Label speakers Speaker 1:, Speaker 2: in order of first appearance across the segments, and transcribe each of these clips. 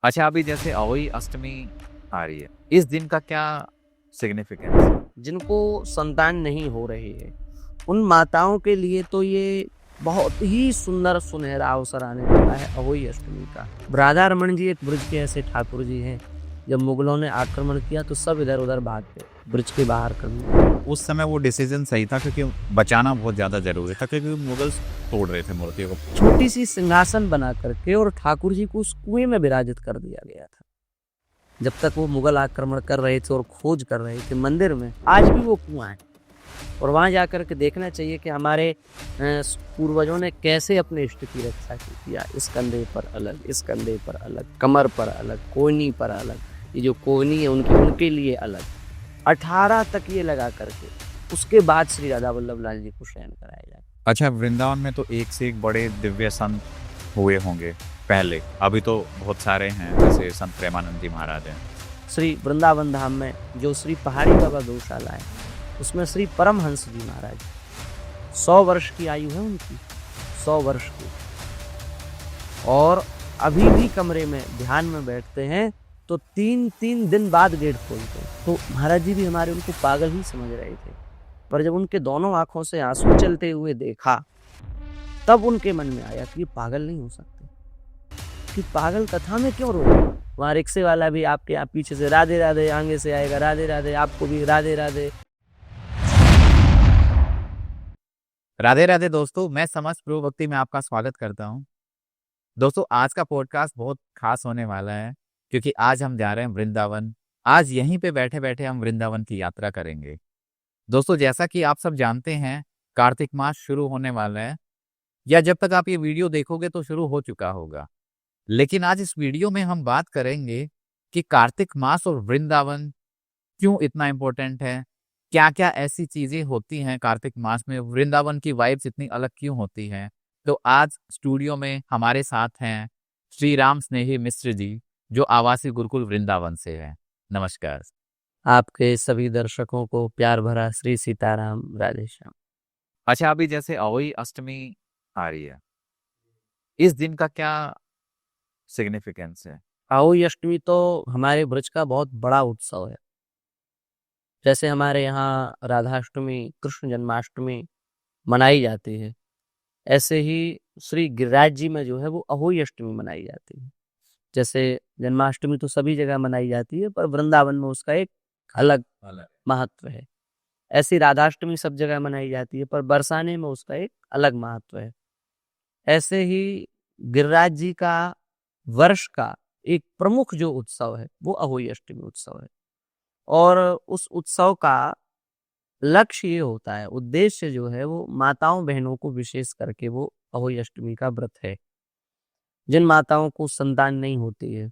Speaker 1: अच्छा, अभी जैसे अहोई अष्टमी आ रही है, इस दिन का क्या सिग्निफिकेंस?
Speaker 2: जिनको संतान नहीं हो रही है उन माताओं के लिए तो ये बहुत ही सुंदर सुनहरा अवसर आने वाला है अहोई अष्टमी का। राधा रमन जी एक ब्रज के ऐसे ठाकुर जी हैं, जब मुगलों ने आक्रमण किया तो सब इधर उधर भाग गए ब्रज के बाहर कर दिया।
Speaker 1: उस समय वो डिसीजन सही था क्योंकि बचाना बहुत ज्यादा जरूरी था, क्योंकि मुगल्स तोड़ रहे थे मूर्तियों को।
Speaker 2: छोटी सी सिंहासन बना करके और ठाकुर जी को उस कुएं में विराजित कर दिया गया था। जब तक वो मुगल आक्रमण कर रहे थे और खोज कर रहे थे मंदिर में, आज भी वो कुआं है और वहां जाकर के देखना चाहिए कि हमारे पूर्वजों ने कैसे अपने इष्ट की रक्षा की किया। इस कंधे पर अलग, इस कंधे पर अलग, कमर पर अलग, कोहनी पर अलग, ये जो कोहनी है उनके लिए अलग, 18 तक ये लगा करके उसके बाद श्री राधा वल्लभ लाल जी को शयन कराया जाए।
Speaker 1: अच्छा, वृंदावन में तो एक से एक बड़े दिव्य संत हुए होंगे पहले, अभी तो बहुत सारे हैं, जैसे संत प्रेमानंद जी महाराज हैं।
Speaker 2: श्री वृंदावन धाम में जो श्री पहाड़ी बाबा गौशाला है उसमें श्री परमहंस जी महाराज 100 वर्ष की आयु है उनकी, 100 वर्ष की, और अभी भी कमरे में ध्यान में बैठते हैं तो 3-3 दिन बाद गेट खोलते हैं। तो महाराज जी भी हमारे उनको पागल ही समझ रहे थे, पर जब उनके दोनों आंखों से आंसू चलते हुए देखा तब उनके मन में आया कि ये पागल नहीं हो सकते, कि पागल कथा में क्यों रो रहे। वहां रिक्शे वाला भी आपके यहाँ पीछे से राधे राधे, आगे से आएगा राधे राधे, आपको भी राधे राधे।
Speaker 1: राधे राधे दोस्तों, मैं समस्त प्रभु भक्ति में आपका स्वागत करता हूं। दोस्तों, आज का पॉडकास्ट बहुत खास होने वाला है, क्योंकि आज हम जा रहे हैं वृंदावन। आज यहीं पे बैठे बैठे हम वृंदावन की यात्रा करेंगे। दोस्तों, जैसा कि आप सब जानते हैं, कार्तिक मास शुरू होने वाला है, या जब तक आप ये वीडियो देखोगे तो शुरू हो चुका होगा। लेकिन आज इस वीडियो में हम बात करेंगे कि कार्तिक मास और वृंदावन क्यों इतना इम्पोर्टेंट है, क्या क्या ऐसी चीजें होती हैं कार्तिक मास में, वृंदावन की वाइब्स इतनी अलग क्यों होती हैं। तो आज स्टूडियो में हमारे साथ हैं श्री राम स्नेही मिश्र जी, जो आवासी गुरुकुल वृंदावन से हैं। नमस्कार।
Speaker 2: आपके सभी दर्शकों को प्यार भरा श्री सीताराम, राधे श्याम।
Speaker 1: अच्छा, अभी जैसे अहोई अष्टमी आ रही है, इस दिन का क्या सिग्निफिकेंस है?
Speaker 2: अहोई अष्टमी तो हमारे ब्रज का बहुत बड़ा उत्सव है। जैसे हमारे यहाँ राधाष्टमी, कृष्ण जन्माष्टमी मनाई जाती है, ऐसे ही श्री गिरिराज जी में जो है वो अहोई अष्टमी मनाई जाती है। जैसे जन्माष्टमी तो सभी जगह मनाई जाती है, पर वृंदावन में उसका एक अलग महत्व है। ऐसी राधाष्टमी सब जगह मनाई जाती है, पर बरसाने में उसका एक अलग महत्व है। ऐसे ही गिरिराज जी का वर्ष का एक प्रमुख जो उत्सव है वो अहोई अष्टमी उत्सव है, और उस उत्सव का लक्ष्य ये होता है, उद्देश्य जो है वो माताओं बहनों को विशेष करके वो अहोई अष्टमी का व्रत है। जिन माताओं को संतान नहीं होती है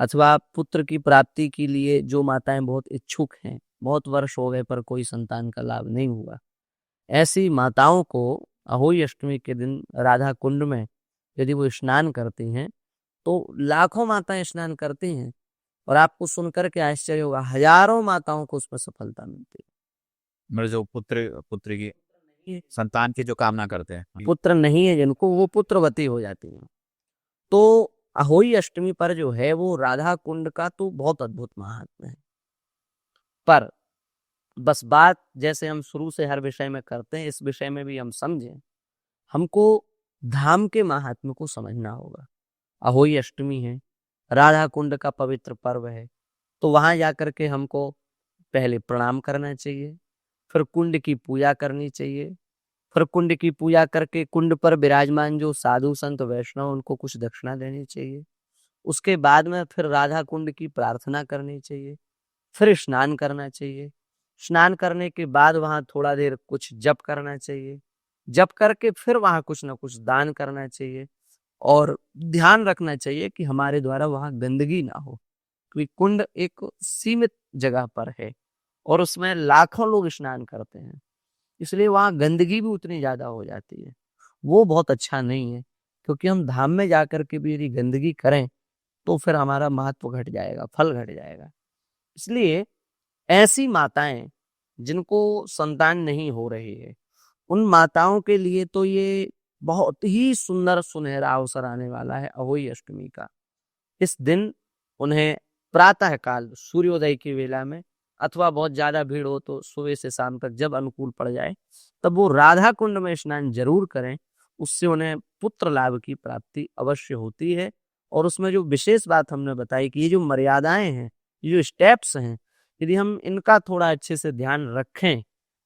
Speaker 2: अथवा पुत्र की प्राप्ति के लिए जो माताएं बहुत इच्छुक हैं, बहुत वर्ष हो गए पर कोई संतान का लाभ नहीं हुआ, ऐसी माताओं को अहोई अष्टमी के दिन राधा कुंड में यदि वो स्नान करती हैं तो लाखों माताएं स्नान करती हैं, और आपको सुनकर के आश्चर्य होगा, हजारों माताओं को उसमें सफलता मिलती
Speaker 1: मेरे जो पुत्र पुत्री की
Speaker 2: है।
Speaker 1: संतान की जो कामना करते हैं।
Speaker 2: पुत्र नहीं है जिनको, वो पुत्रवती हो जाती हैं। तो अहोई अष्टमी पर जो है वो राधा कुंड का तो बहुत अद्भुत महात्म्य है। पर बस बात जैसे हम शुरू से हर विषय में करते हैं, इस विषय में भी हम समझें, हमको धाम के महात्म्य को समझना होगा। अहोई अष्टमी है, राधा कुंड का पवित्र पर्व है, तो वहां जाकर के हमको पहले प्रणाम करना चाहिए, फिर कुंड की पूजा करनी चाहिए, फिर कुंड की पूजा करके कुंड पर विराजमान जो साधु संत वैष्णव उनको कुछ दक्षिणा देनी चाहिए। उसके बाद में फिर राधा कुंड की प्रार्थना करनी चाहिए, फिर स्नान करना चाहिए। स्नान करने के बाद वहां थोड़ा देर कुछ जप करना चाहिए, जप करके फिर वहां कुछ ना कुछ दान करना चाहिए, और ध्यान रखना चाहिए कि हमारे द्वारा वहां गंदगी ना हो, क्योंकि कुंड एक सीमित जगह पर है और उसमें लाखों लोग स्नान करते हैं, इसलिए वहां गंदगी भी उतनी ज्यादा हो जाती है। वो बहुत अच्छा नहीं है, क्योंकि हम धाम में जाकर के भी यदि गंदगी करें तो फिर हमारा महत्व घट जाएगा, फल घट जाएगा। इसलिए ऐसी माताएं जिनको संतान नहीं हो रही है उन माताओं के लिए तो ये बहुत ही सुंदर सुनहरा अवसर आने वाला है अहोई अष्टमी का। इस दिन उन्हें प्रातः काल सूर्योदय की वेला में अथवा बहुत ज्यादा भीड़ हो तो सुबह से शाम तक जब अनुकूल पड़ जाए तब वो राधा कुंड में स्नान जरूर करें। उससे उन्हें पुत्र लाभ की प्राप्ति अवश्य होती है। और उसमें जो विशेष बात हमने बताई कि ये जो मर्यादाएं हैं, ये जो स्टेप्स हैं, यदि हम इनका थोड़ा अच्छे से ध्यान रखें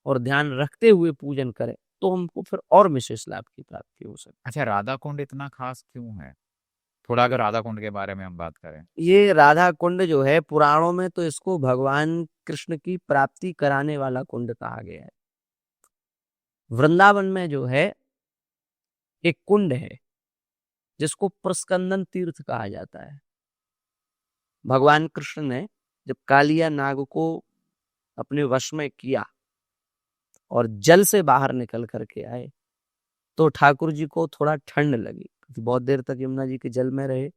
Speaker 2: और ध्यान रखते हुए पूजन करें तो हमको फिर और विशेष लाभ की प्राप्ति हो सकती
Speaker 1: अच्छा, राधा कुंड इतना खास क्यों है? थोड़ा अगर राधा कुंड के बारे में हम बात करें।
Speaker 2: है। ये राधा कुंड जो है पुराणों में तो इसको भगवान कृष्ण की प्राप्ति कराने वाला कुंड कहा गया है। वृंदावन में जो है एक कुंड है जिसको प्रस्कंदन तीर्थ कहा जाता है। भगवान कृष्ण ने जब कालिया नाग को अपने वश में किया और जल से बाहर निकल करके आए तो ठाकुर जी को थोड़ा ठंड लगी, क्योंकि बहुत देर तक यमुना जी के जल में रहे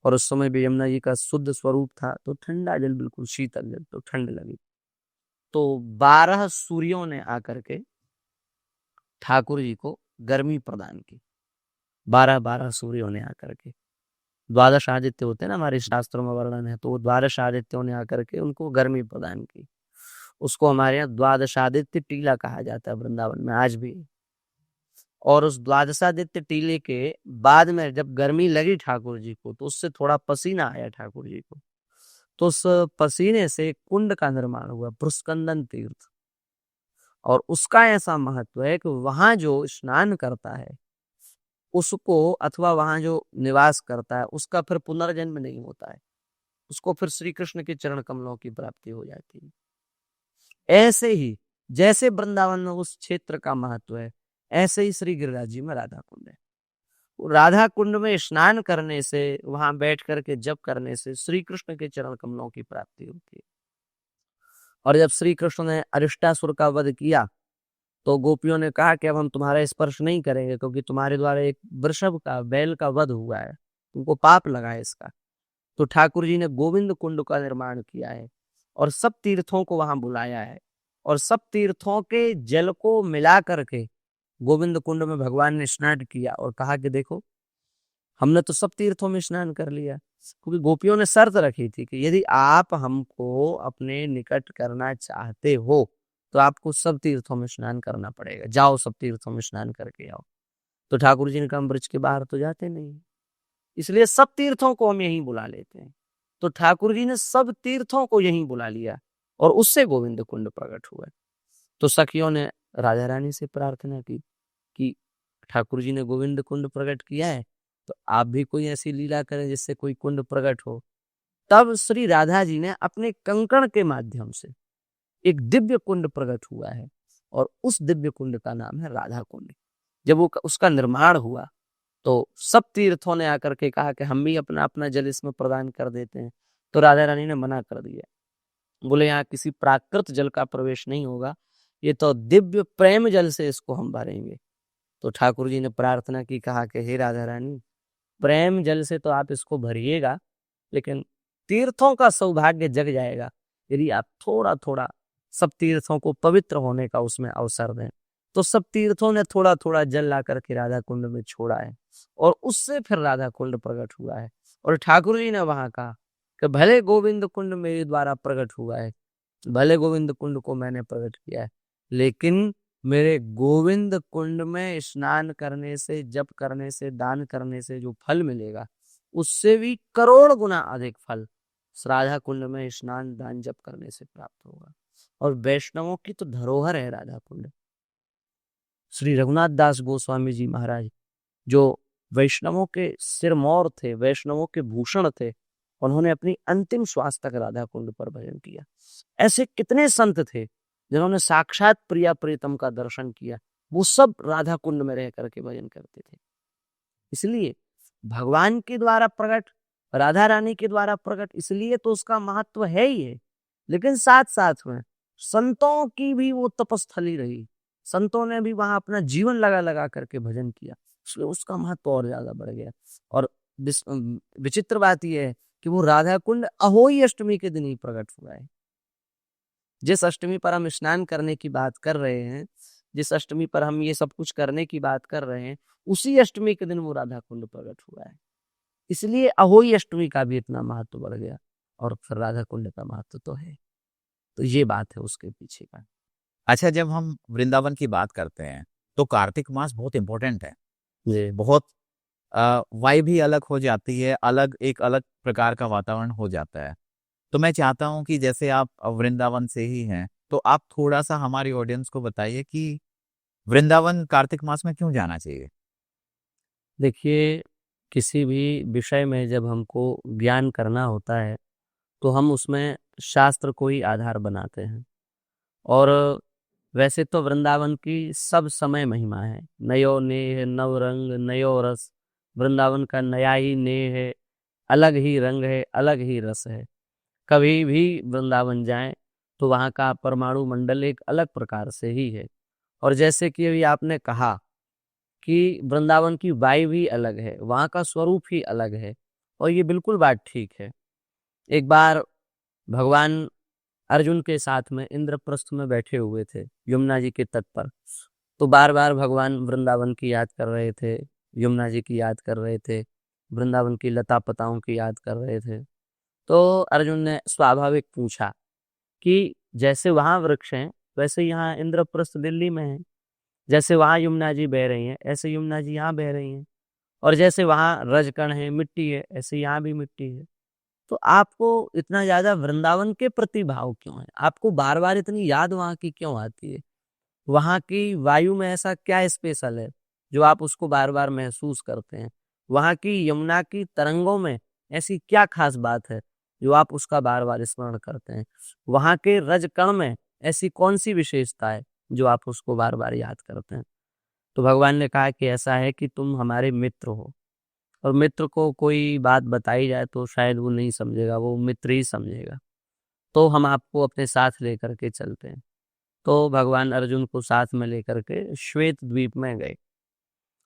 Speaker 2: और उस समय भी यमुना जी का शुद्ध स्वरूप था, तो ठंडा जल, बिल्कुल शीतल जल, तो ठंड लगी। तो 12 सूर्यों ने आकर के ठाकुर जी को गर्मी प्रदान की। 12 सूर्यों ने आकर के, द्वादश आदित्य होते हैं ना, हमारे शास्त्रों में वर्णन है, तो वो द्वादश आदित्यों ने आकर के उनको गर्मी प्रदान की। उसको हमारे यहाँ द्वादशादित्य टीला कहा जाता है वृंदावन में आज भी। और उस द्वादशादित्य टीले के बाद में जब गर्मी लगी ठाकुर जी को तो उससे थोड़ा पसीना आया ठाकुर जी को, तो उस पसीने से कुंड का निर्माण हुआ, पुष्कंदन तीर्थ। और उसका ऐसा महत्व है कि वहां जो स्नान करता है उसको, अथवा वहां जो निवास करता है उसका फिर पुनर्जन्म नहीं होता है, उसको फिर श्री कृष्ण के चरण कमलों की प्राप्ति हो जाती है। ऐसे ही जैसे वृंदावन में उस क्षेत्र का महत्व है, ऐसे ही श्री गिरिराज जी में राधा कुंड है। राधा कुंड में स्नान करने से, वहां बैठ करके जप करने से श्री कृष्ण के चरण कमलों की प्राप्ति होती है। और जब श्री कृष्ण ने अरिष्टासुर का वध किया तो गोपियों ने कहा कि अब हम तुम्हारा स्पर्श नहीं करेंगे, क्योंकि तुम्हारे द्वारा एक वृषभ का, बैल का वध हुआ है, तुमको पाप लगा है इसका। तो ठाकुर जी ने गोविंद कुंड का निर्माण किया है और सब तीर्थों को वहां बुलाया है, और सब तीर्थों के जल को मिला करके गोविंद कुंड में भगवान ने स्नान किया और कहा कि देखो, हमने तो सब तीर्थों में स्नान कर लिया। क्योंकि गोपियों ने शर्त रखी थी कि यदि आप हमको अपने निकट करना चाहते हो तो आपको सब तीर्थों में स्नान करना पड़ेगा, जाओ सब तीर्थों में स्नान करके आओ। तो ठाकुर जी ने कहा, ब्रज के बाहर तो जाते नहीं, इसलिए सब तीर्थों को हम यहीं बुला लेते हैं। तो ठाकुर जी ने सब तीर्थों को यहीं बुला लिया और उससे गोविंद कुंड प्रकट हुआ। तो सखियों ने राधा रानी से प्रार्थना की कि ठाकुर जी ने गोविंद कुंड प्रकट किया है तो आप भी कोई ऐसी लीला करें जिससे कोई कुंड प्रकट हो। तब श्री राधा जी ने अपने कंकण के माध्यम से एक दिव्य कुंड प्रकट हुआ है और उस दिव्य कुंड का नाम है राधा कुंड। जब वो उसका निर्माण हुआ तो सब तीर्थों ने आकर के कहा कि हम भी अपना अपना जल इसमें प्रदान कर देते हैं। तो राधा रानी ने मना कर दिया, बोले यहाँ किसी प्राकृत जल का प्रवेश नहीं होगा, ये तो दिव्य प्रेम जल से इसको हम भरेंगे। तो ठाकुर जी ने प्रार्थना की, कहा कि हे राधा रानी, प्रेम जल से तो आप इसको भरिएगा, लेकिन तीर्थों का सौभाग्य जग जाएगा यदि आप थोड़ा थोड़ा सब तीर्थों को पवित्र होने का उसमें अवसर दें। तो सब तीर्थों ने थोड़ा थोड़ा जल ला करके राधा कुंड में छोड़ा है और उससे फिर राधा कुंड प्रकट हुआ है। और ठाकुर जी ने वहां कहा कि भले गोविंद कुंड मेरे द्वारा प्रकट हुआ है, भले गोविंद कुंड को मैंने प्रकट किया है, लेकिन मेरे गोविंद कुंड में स्नान करने से, जप करने से, दान करने से जो फल मिलेगा उससे भी करोड़ गुना अधिक फल राधा कुंड में स्नान, दान, जप करने से प्राप्त होगा। और वैष्णवों की तो धरोहर है राधा कुंड। श्री रघुनाथ दास गोस्वामी जी महाराज जो वैष्णवों के सिरमौर थे, वैष्णवों के भूषण थे, उन्होंने अपनी अंतिम श्वास तक राधा कुंड पर भजन किया। ऐसे कितने संत थे जिन्होंने साक्षात प्रिया प्रीतम का दर्शन किया, वो सब राधा कुंड में रह करके भजन करते थे। इसलिए भगवान के द्वारा प्रकट, राधा रानी के द्वारा प्रकट, इसलिए तो उसका महत्व है ही है। लेकिन साथ साथ में संतों की भी वो तपस्थली रही, संतों ने भी वहां अपना जीवन लगा लगा करके भजन किया, इसलिए उसका महत्व और ज्यादा बढ़ गया। और विचित्र बात यह है कि वो राधा कुंड अहोई अष्टमी के दिन ही प्रकट हुआ है। जिस अष्टमी पर हम स्नान करने की बात कर रहे हैं, जिस अष्टमी पर हम ये सब कुछ करने की बात कर रहे हैं, उसी अष्टमी के दिन वो राधा कुंड प्रकट हुआ है। इसलिए अहोई अष्टमी का भी इतना महत्व बढ़ गया। और फिर राधा कुंड का महत्व तो है। तो ये बात है उसके पीछे का।
Speaker 1: अच्छा, जब हम वृंदावन की बात करते हैं तो कार्तिक मास बहुत इंपॉर्टेंट है।
Speaker 2: जी
Speaker 1: बहुत वाइब भी अलग हो जाती है, एक अलग प्रकार का वातावरण हो जाता है। तो मैं चाहता हूँ कि जैसे आप वृंदावन से ही हैं, तो आप थोड़ा सा हमारी ऑडियंस को बताइए कि वृंदावन कार्तिक मास में क्यों जाना चाहिए।
Speaker 2: देखिए, किसी भी विषय में जब हमको ज्ञान करना होता है तो हम उसमें शास्त्र को ही आधार बनाते हैं। और वैसे तो वृंदावन की सब समय महिमा है। नयो नेह नव रंग नयो रस, वृंदावन का नया ही नेह है, अलग ही रंग है, अलग ही रस है। कभी भी वृंदावन जाएं तो वहाँ का परमाणु मंडल एक अलग प्रकार से ही है। और जैसे कि अभी आपने कहा कि वृंदावन की वायु भी अलग है, वहाँ का स्वरूप ही अलग है, और ये बिल्कुल बात ठीक है। एक बार भगवान अर्जुन के साथ में इंद्रप्रस्थ में बैठे हुए थे यमुना जी के तट पर। तो बार बार भगवान वृंदावन की याद कर रहे थे, यमुना जी की याद कर रहे थे, वृंदावन की लता पताओं की याद कर रहे थे। तो अर्जुन ने स्वाभाविक पूछा कि जैसे वहाँ वृक्ष हैं वैसे यहाँ इंद्रप्रस्थ दिल्ली में है, जैसे वहाँ यमुना जी बह रही हैं ऐसे यमुना जी यहाँ बह रही हैं, और जैसे वहाँ रजकण है, मिट्टी है, ऐसे यहाँ भी मिट्टी है। तो आपको इतना ज्यादा वृंदावन के प्रति भाव क्यों है? आपको बार बार इतनी याद वहां की क्यों आती है? वहां की वायु में ऐसा क्या स्पेशल है जो आप उसको बार बार महसूस करते हैं? वहां की यमुना की तरंगों में ऐसी क्या खास बात है जो आप उसका बार बार स्मरण करते हैं? वहां के रजकण में ऐसी कौन सी विशेषता है जो आप उसको बार बार याद करते हैं? तो भगवान ने कहा कि ऐसा है कि तुम हमारे मित्र हो, और मित्र को कोई बात बताई जाए तो शायद वो नहीं समझेगा, वो मित्र ही समझेगा। तो हम आपको अपने साथ लेकर के चलते हैं। तो भगवान अर्जुन को साथ में लेकर के श्वेत द्वीप में गए,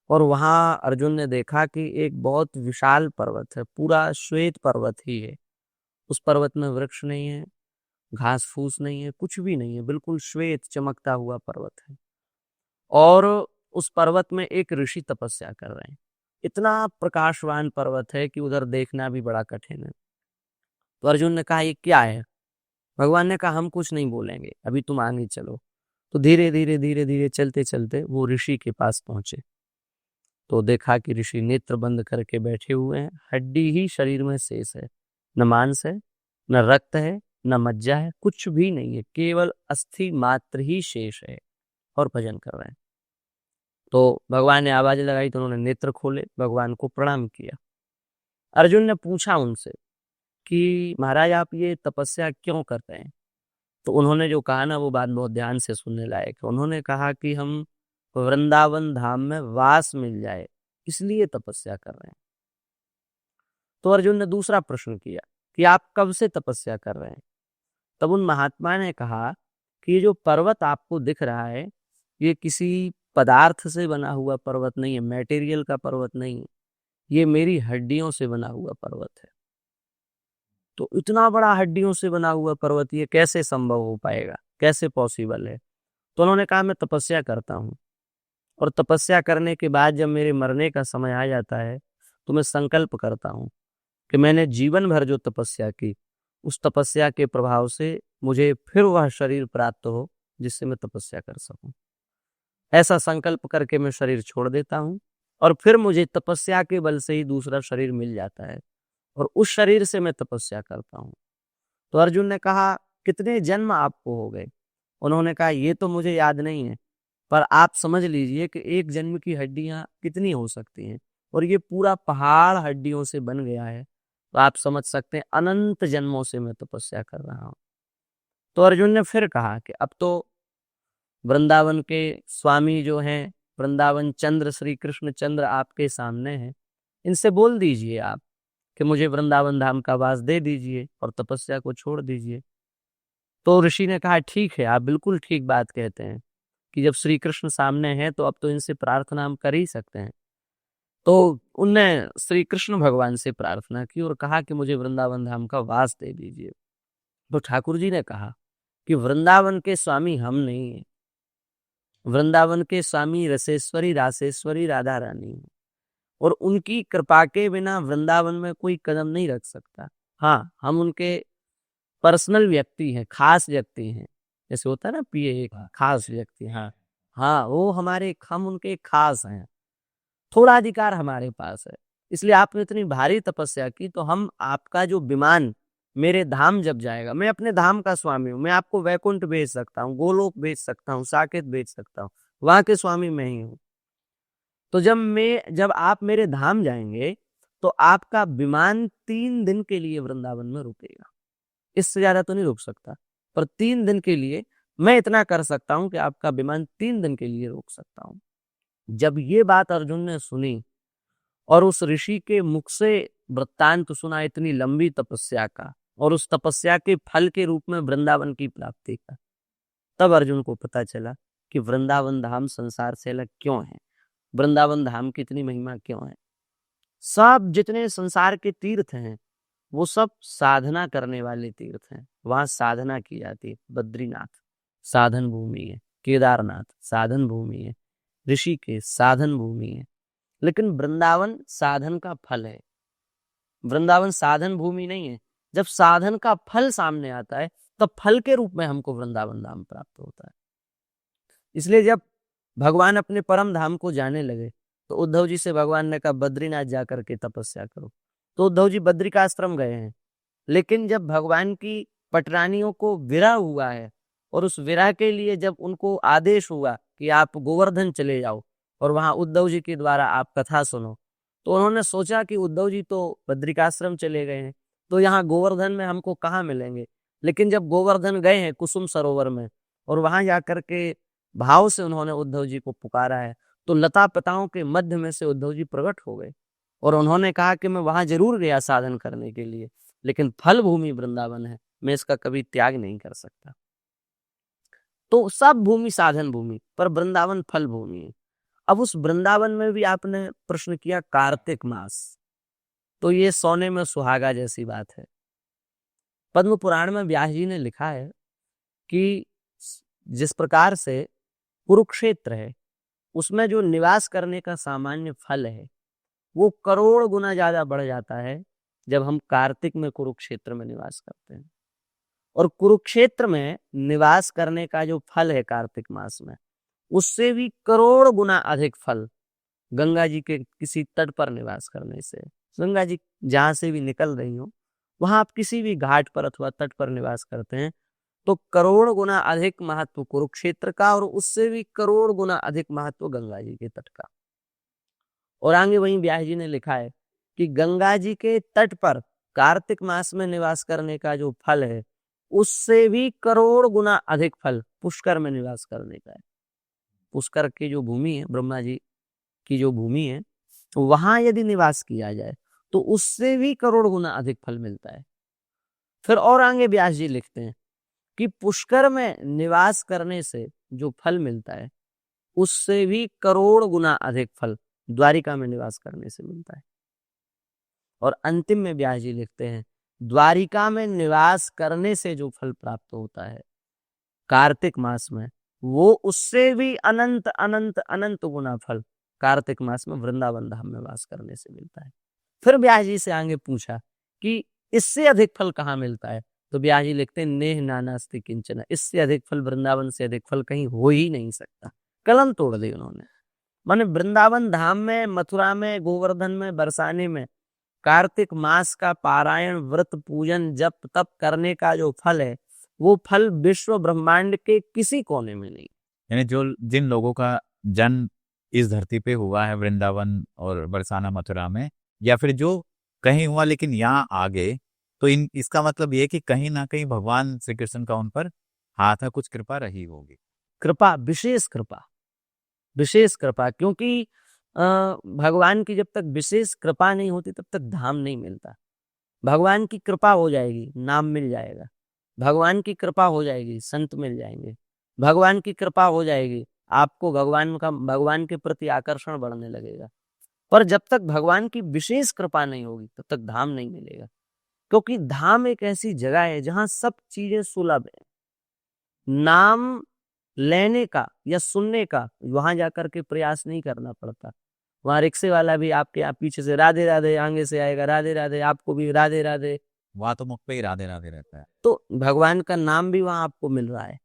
Speaker 2: और वहां अर्जुन ने देखा कि एक बहुत विशाल पर्वत है, पूरा श्वेत पर्वत ही है। उस पर्वत में वृक्ष नहीं है, घास फूस नहीं है, कुछ भी नहीं है, बिल्कुल श्वेत चमकता हुआ पर्वत है। और उस पर्वत में एक ऋषि तपस्या कर रहे हैं। इतना प्रकाशवान पर्वत है कि उधर देखना भी बड़ा कठिन है। तो अर्जुन ने कहा ये क्या है? भगवान ने कहा हम कुछ नहीं बोलेंगे, अभी तुम आगे चलो। तो धीरे धीरे धीरे धीरे चलते चलते वो ऋषि के पास पहुंचे। तो देखा कि ऋषि नेत्र बंद करके बैठे हुए हैं, हड्डी ही शरीर में शेष है, न मांस है, न रक्त है, न मज्जा है, कुछ भी नहीं है, केवल अस्थि मात्र ही शेष है, और भजन कर रहे हैं। तो भगवान ने आवाज लगाई तो उन्होंने नेत्र खोले, भगवान को प्रणाम किया। अर्जुन ने पूछा उनसे कि महाराज आप ये तपस्या क्यों करते हैं? तो उन्होंने जो कहा ना वो बात बहुत ध्यान से सुनने लायक है। उन्होंने कहा कि हम वृंदावन धाम में वास मिल जाए इसलिए तपस्या कर रहे हैं। तो अर्जुन ने दूसरा प्रश्न किया कि आप कब से तपस्या कर रहे हैं? तब उन महात्मा ने कहा कि ये जो पर्वत आपको दिख रहा है ये किसी पदार्थ से बना हुआ पर्वत नहीं है, मटेरियल का पर्वत नहीं है, ये मेरी हड्डियों से बना हुआ पर्वत है। तो इतना बड़ा हड्डियों से बना हुआ पर्वत ये कैसे संभव हो पाएगा, कैसे पॉसिबल है? तो उन्होंने कहा मैं तपस्या करता हूँ, और तपस्या करने के बाद जब मेरे मरने का समय आ जाता है तो मैं संकल्प करता हूँ कि मैंने जीवन भर जो तपस्या की उस तपस्या के प्रभाव से मुझे फिर वह शरीर प्राप्त हो जिससे मैं तपस्या कर सकूं। ऐसा संकल्प करके मैं शरीर छोड़ देता हूँ, और फिर मुझे तपस्या के बल से ही दूसरा शरीर मिल जाता है, और उस शरीर से मैं तपस्या करता हूँ। तो अर्जुन ने कहा कितने जन्म आपको हो गए? उन्होंने कहा ये तो मुझे याद नहीं है, पर आप समझ लीजिए कि एक जन्म की हड्डियां कितनी हो सकती हैं, और ये पूरा पहाड़ हड्डियों से बन गया है, तो आप समझ सकते हैं अनंत जन्मों से मैं तपस्या कर रहा हूँ। तो अर्जुन ने फिर कहा कि अब तो वृंदावन के स्वामी जो हैं, वृंदावन चंद्र श्री कृष्ण चंद्र आपके सामने हैं, इनसे बोल दीजिए आप कि मुझे वृंदावन धाम का वास दे दीजिए और तपस्या को छोड़ दीजिए। तो ऋषि ने कहा ठीक है, आप बिल्कुल ठीक बात कहते हैं कि जब श्री कृष्ण सामने हैं तो अब तो इनसे प्रार्थना हम कर ही सकते हैं। तो उनने श्री कृष्ण भगवान से प्रार्थना की और कहा कि मुझे वृंदावन धाम का वास दे दीजिए। तो ठाकुर जी ने कहा कि वृंदावन के स्वामी हम नहीं है, वृंदावन के स्वामी रसेश्वरी रासेश्वरी राधा रानी है। और उनकी कृपा के बिना वृंदावन में कोई कदम नहीं रख सकता। हाँ, हम उनके पर्सनल व्यक्ति हैं, खास व्यक्ति हैं। जैसे होता है ना पिए एक खास व्यक्ति, हाँ हाँ, वो हमारे, हम उनके खास हैं। थोड़ा अधिकार हमारे पास है। इसलिए आपने इतनी भारी तपस्या की, तो हम आपका जो विमान मेरे धाम जब जाएगा, मैं अपने धाम का स्वामी हूँ, मैं आपको वैकुंठ भेज सकता हूँ, गोलोक भेज सकता हूँ, साकेत भेज सकता हूँ, वहां के स्वामी मैं ही हूँ। तो जब आप मेरे धाम जाएंगे, तो आपका विमान 3 दिन के लिए वृंदावन में रुकेगा। इससे ज्यादा तो नहीं रुक सकता, पर 3 दिन के लिए मैं इतना कर सकता हूं कि आपका विमान 3 दिन के लिए रोक सकता हूं। जब ये बात अर्जुन ने सुनी और उस ऋषि के मुख से वृत्तांत सुना इतनी लंबी तपस्या का, और उस तपस्या के फल के रूप में वृंदावन की प्राप्ति का, तब अर्जुन को पता चला कि वृंदावन धाम संसार से अलग क्यों है, वृंदावन धाम की इतनी महिमा क्यों है। सब जितने संसार के तीर्थ हैं, वो सब साधना करने वाले तीर्थ हैं। वहां साधना की जाती है। बद्रीनाथ साधन भूमि है, केदारनाथ साधन भूमि है, ऋषिकेश साधन भूमि है। लेकिन वृंदावन साधन का फल है। वृंदावन साधन भूमि नहीं है। जब साधन का फल सामने आता है, तब फल के रूप में हमको वृंदावन धाम प्राप्त होता है। इसलिए जब भगवान अपने परम धाम को जाने लगे, तो उद्धव जी से भगवान ने कहा बद्रीनाथ जाकर के तपस्या करो। तो उद्धव जी बद्रिकाश्रम गए हैं। लेकिन जब भगवान की पटरानियों को विरह हुआ है, और उस विरह के लिए जब उनको आदेश हुआ कि आप गोवर्धन चले जाओ और वहां उद्धव जी के द्वारा आप कथा सुनो, तो उन्होंने सोचा कि उद्धव जी तो बद्रिकाश्रम चले गए हैं, तो यहाँ गोवर्धन में हमको कहाँ मिलेंगे। लेकिन जब गोवर्धन गए हैं कुसुम सरोवर में, और वहां जाकर के भाव से उन्होंने उद्धव जी को पुकारा है, तो लता पताओं के मध्य में से उद्धव जी प्रकट हो गए, और उन्होंने कहा कि मैं वहां जरूर गया साधन करने के लिए, लेकिन फल भूमि वृंदावन है, मैं इसका कभी त्याग नहीं कर सकता। तो सब भूमि साधन भूमि, पर वृंदावन फल भूमि है। अब उस वृंदावन में भी आपने प्रश्न किया कार्तिक मास, तो ये सोने में सुहागा जैसी बात है। पद्म पुराण में व्यास जी ने लिखा है कि जिस प्रकार से कुरुक्षेत्र है, उसमें जो निवास करने का सामान्य फल है, वो करोड़ गुना ज्यादा बढ़ जाता है जब हम कार्तिक में कुरुक्षेत्र में निवास करते हैं। और कुरुक्षेत्र में निवास करने का जो फल है कार्तिक मास में, उससे भी करोड़ गुना अधिक फल गंगा जी के किसी तट पर निवास करने से। गंगा जी जहां से भी निकल रही हो, वहां आप किसी भी घाट पर अथवा तट पर निवास करते हैं, तो करोड़ गुना अधिक महत्व कुरुक्षेत्र का, और उससे भी करोड़ गुना अधिक महत्व गंगा जी के तट का। और आगे वहीं व्यास जी ने लिखा है कि गंगा जी के तट पर कार्तिक मास में निवास करने का जो फल है, उससे भी करोड़ गुना अधिक फल पुष्कर में निवास करने का है। पुष्कर की जो भूमि है, ब्रह्मा जी की जो भूमि है, वहां यदि निवास किया जाए तो उससे भी करोड़ गुना अधिक फल मिलता है। फिर और आगे व्यास जी लिखते हैं कि पुष्कर में निवास करने से जो फल मिलता है, उससे भी करोड़ गुना अधिक फल द्वारिका में निवास करने से मिलता है। और अंतिम में व्यास जी लिखते हैं, द्वारिका में निवास करने से जो फल प्राप्त होता है कार्तिक मास में, वो उससे भी अनंत अनंत अनंत गुना फल कार्तिक मास में वृंदावन धाम में वास करने से मिलता है। फिर व्यास जी से आगे पूछा कि इससे अधिक फल कहाँ मिलता है, तो व्यास जी लिखते हैं, नेह नानास्ति किंचन, इससे अधिक फल, वृंदावन से अधिक फल कहीं हो ही नहीं सकता। कलम तोड़ दी उन्होंने। माने वृंदावन धाम में, मथुरा में, गोवर्धन में, बरसाने में कार्तिक मास का पारायण, व्रत, पूजन, जप तप करने का जो फल है, वो फल विश्व ब्रह्मांड के किसी कोने में नहीं।
Speaker 1: यानी जो जिन लोगों का जन्म इस धरती पे हुआ है वृंदावन और बरसाना मथुरा में, या फिर जो कहीं हुआ लेकिन यहाँ आ गए, तो इसका मतलब ये कि कहीं ना कहीं भगवान श्री कृष्ण का उन पर हाथ है, कुछ कृपा रही होगी।
Speaker 2: कृपा, विशेष कृपा, विशेष कृपा। क्योंकि भगवान की जब तक विशेष कृपा नहीं होती, तब तक धाम नहीं मिलता। भगवान की कृपा हो जाएगी, नाम मिल जाएगा। भगवान की कृपा हो जाएगी, संत मिल जाएंगे। भगवान की कृपा हो जाएगी, आपको भगवान के प्रति आकर्षण बढ़ने लगेगा। पर जब तक भगवान की विशेष कृपा नहीं होगी, तब तक धाम नहीं मिलेगा। क्योंकि धाम एक ऐसी जगह है जहां सब चीजें सुलभ है। नाम लेने का या सुनने का वहां जाकर के प्रयास नहीं करना पड़ता। वहाँ रिक्शे वाला भी आपके यहाँ पीछे से राधे राधे, आगे से आएगा राधे राधे, आपको भी राधे राधे।
Speaker 1: वहां तो मुख पे ही राधे राधे रहता है।
Speaker 2: तो भगवान का नाम भी वहां आपको मिल रहा है,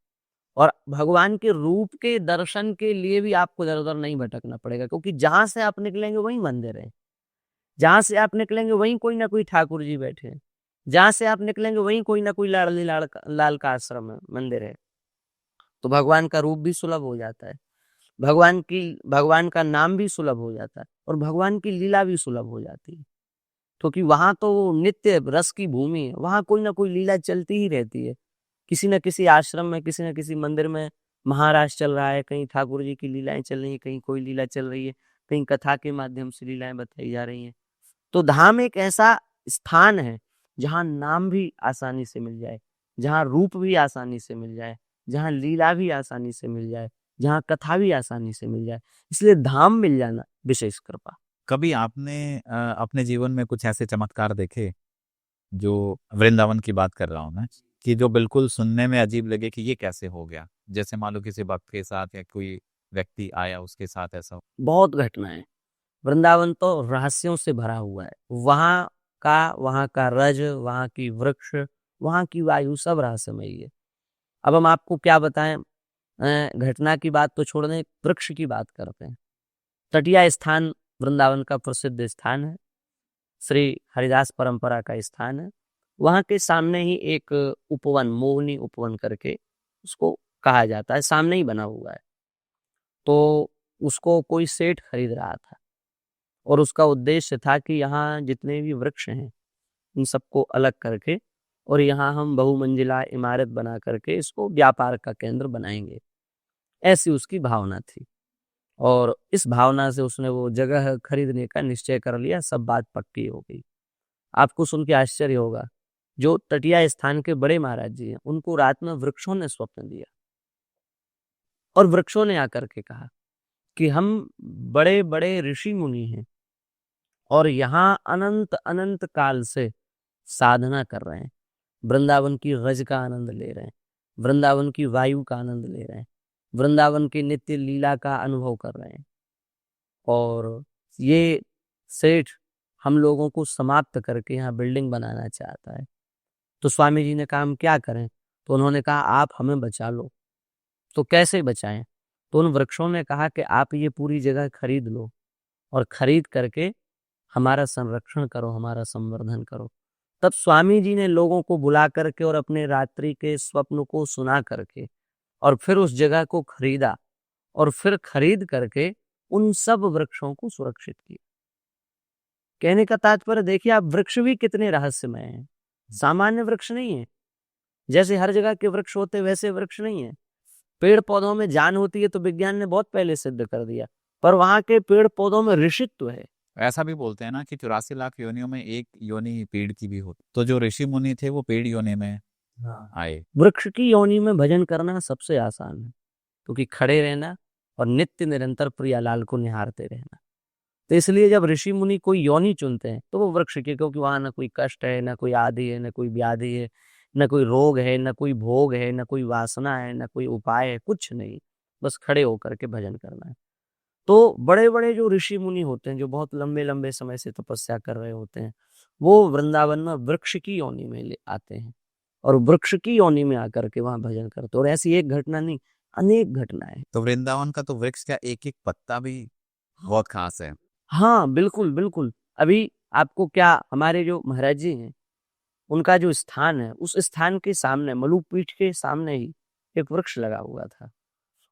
Speaker 2: और भगवान के रूप के दर्शन के लिए भी आपको इधर उधर नहीं भटकना पड़ेगा, क्योंकि जहां से आप निकलेंगे वहीं मंदिर है, जहां से आप निकलेंगे वहीं कोई ना कोई ठाकुर जी बैठे हैं, जहां से आप निकलेंगे वहीं कोई ना कोई लाल का आश्रम है, मंदिर है। तो भगवान का रूप भी सुलभ हो जाता है, भगवान का नाम भी सुलभ हो जाता है, और भगवान की लीला भी सुलभ हो जाती है, क्योंकि वहां तो नित्य रस की भूमि है, वहां कोई ना कोई लीला चलती ही रहती है। किसी न किसी आश्रम में, किसी न किसी मंदिर में महाराज चल रहा है, कहीं ठाकुर जी की लीलाएं चल रही है, कहीं कोई लीला चल रही है, कहीं कथा के माध्यम से लीलाएं बताई जा रही हैं। तो धाम एक ऐसा स्थान है जहाँ नाम भी आसानी से मिल जाए, जहाँ रूप भी आसानी से मिल जाए, जहाँ लीला भी आसानी से मिल जाए, जहाँ कथा भी आसानी से मिल जाए, इसलिए धाम मिल जाना विशेष कृपा।
Speaker 1: कभी आपने अपने जीवन में कुछ ऐसे चमत्कार देखे, जो वृंदावन की बात कर रहा हूँ मैं, कि जो बिल्कुल सुनने में अजीब लगे कि ये कैसे हो गया? जैसे मान लो किसी भक्त के साथ या कोई व्यक्ति आया उसके साथ ऐसा हो।
Speaker 2: बहुत घटनाएं। वृंदावन तो रहस्यों से भरा हुआ है, वहाँ का रज, वहाँ की वृक्ष, वहाँ की वायु सब रहस्यमयी है। अब हम आपको क्या बताएं, घटना की बात तो छोड़ दें, वृक्ष की बात करते हैं। तटिया स्थान वृंदावन का प्रसिद्ध स्थान है, श्री हरिदास परंपरा का स्थान है। वहाँ के सामने ही एक उपवन, मोहनी उपवन करके उसको कहा जाता है, सामने ही बना हुआ है। तो उसको कोई सेठ खरीद रहा था, और उसका उद्देश्य था कि यहाँ जितने भी वृक्ष हैं इन सबको अलग करके, और यहाँ हम बहुमंजिला इमारत बना करके इसको व्यापार का केंद्र बनाएंगे, ऐसी उसकी भावना थी। और इस भावना से उसने वो जगह खरीदने का निश्चय कर लिया, सब बात पक्की हो गई। आपको सुन के आश्चर्य होगा, जो तटिया स्थान के बड़े महाराज जी हैं, उनको रात में वृक्षों ने स्वप्न दिया, और वृक्षों ने आकर के कहा कि हम बड़े बड़े ऋषि मुनि हैं, और यहाँ अनंत अनंत काल से साधना कर रहे हैं, वृंदावन की रज का आनंद ले रहे हैं, वृंदावन की वायु का आनंद ले रहे हैं, वृंदावन की नित्य लीला का अनुभव कर रहे हैं, और ये सेठ हम लोगों को समाप्त करके यहाँ बिल्डिंग बनाना चाहता है। तो स्वामी जी ने कहा हम क्या करें? तो उन्होंने कहा आप हमें बचा लो। तो कैसे बचाएं? तो उन वृक्षों ने कहा कि आप ये पूरी जगह खरीद लो, और खरीद करके हमारा संरक्षण करो, हमारा संवर्धन करो। तब स्वामी जी ने लोगों को बुला करके और अपने रात्रि के स्वप्न को सुना करके, और फिर उस जगह को खरीदा, और फिर खरीद करके उन सब वृक्षों को सुरक्षित किया। कहने का तात्पर्य देखिए, आप वृक्ष भी कितने रहस्यमय हैं, सामान्य वृक्ष नहीं है। जैसे हर जगह के वृक्ष होते वैसे वृक्ष नहीं है। पेड़ पौधों में जान होती है तो विज्ञान ने बहुत पहले सिद्ध कर दिया, पर वहां के पेड़ पौधों में ऋषित्व है।
Speaker 1: ऐसा भी बोलते हैं ना कि 84 लाख योनियों में एक योनि पेड़ की भी होती, तो जो ऋषि मुनि थे वो पेड़ योनि में आए।
Speaker 2: वृक्ष की योनि में भजन करना सबसे आसान है, क्योंकि खड़े रहना और नित्य निरंतर प्रियालाल को निहारते रहना। तो इसलिए जब ऋषि मुनि कोई योनि चुनते हैं तो वो वृक्ष की, क्योंकि वहां ना कोई कष्ट है, ना कोई आदि है, ना कोई व्याधि है, न कोई रोग है, न कोई भोग है, न कोई वासना है, न कोई उपाय है, कुछ नहीं, बस खड़े होकर के भजन करना है। तो बड़े बड़े जो ऋषि मुनि होते हैं, जो बहुत लंबे लंबे समय से तपस्या कर रहे होते हैं, वो वृंदावन में वृक्ष की योनि में ले आते हैं, और वृक्ष की योनि में आकर के वहां भजन करते हैं। और ऐसी एक घटना नहीं, अनेक घटनाएं।
Speaker 1: तो वृंदावन का तो वृक्ष का एक एक पत्ता भी बहुत खास है।
Speaker 2: हाँ बिल्कुल बिल्कुल। अभी आपको क्या, हमारे जो महाराज जी हैं उनका जो स्थान है, उस स्थान के सामने, मलुक पीठ के सामने ही एक वृक्ष लगा हुआ था,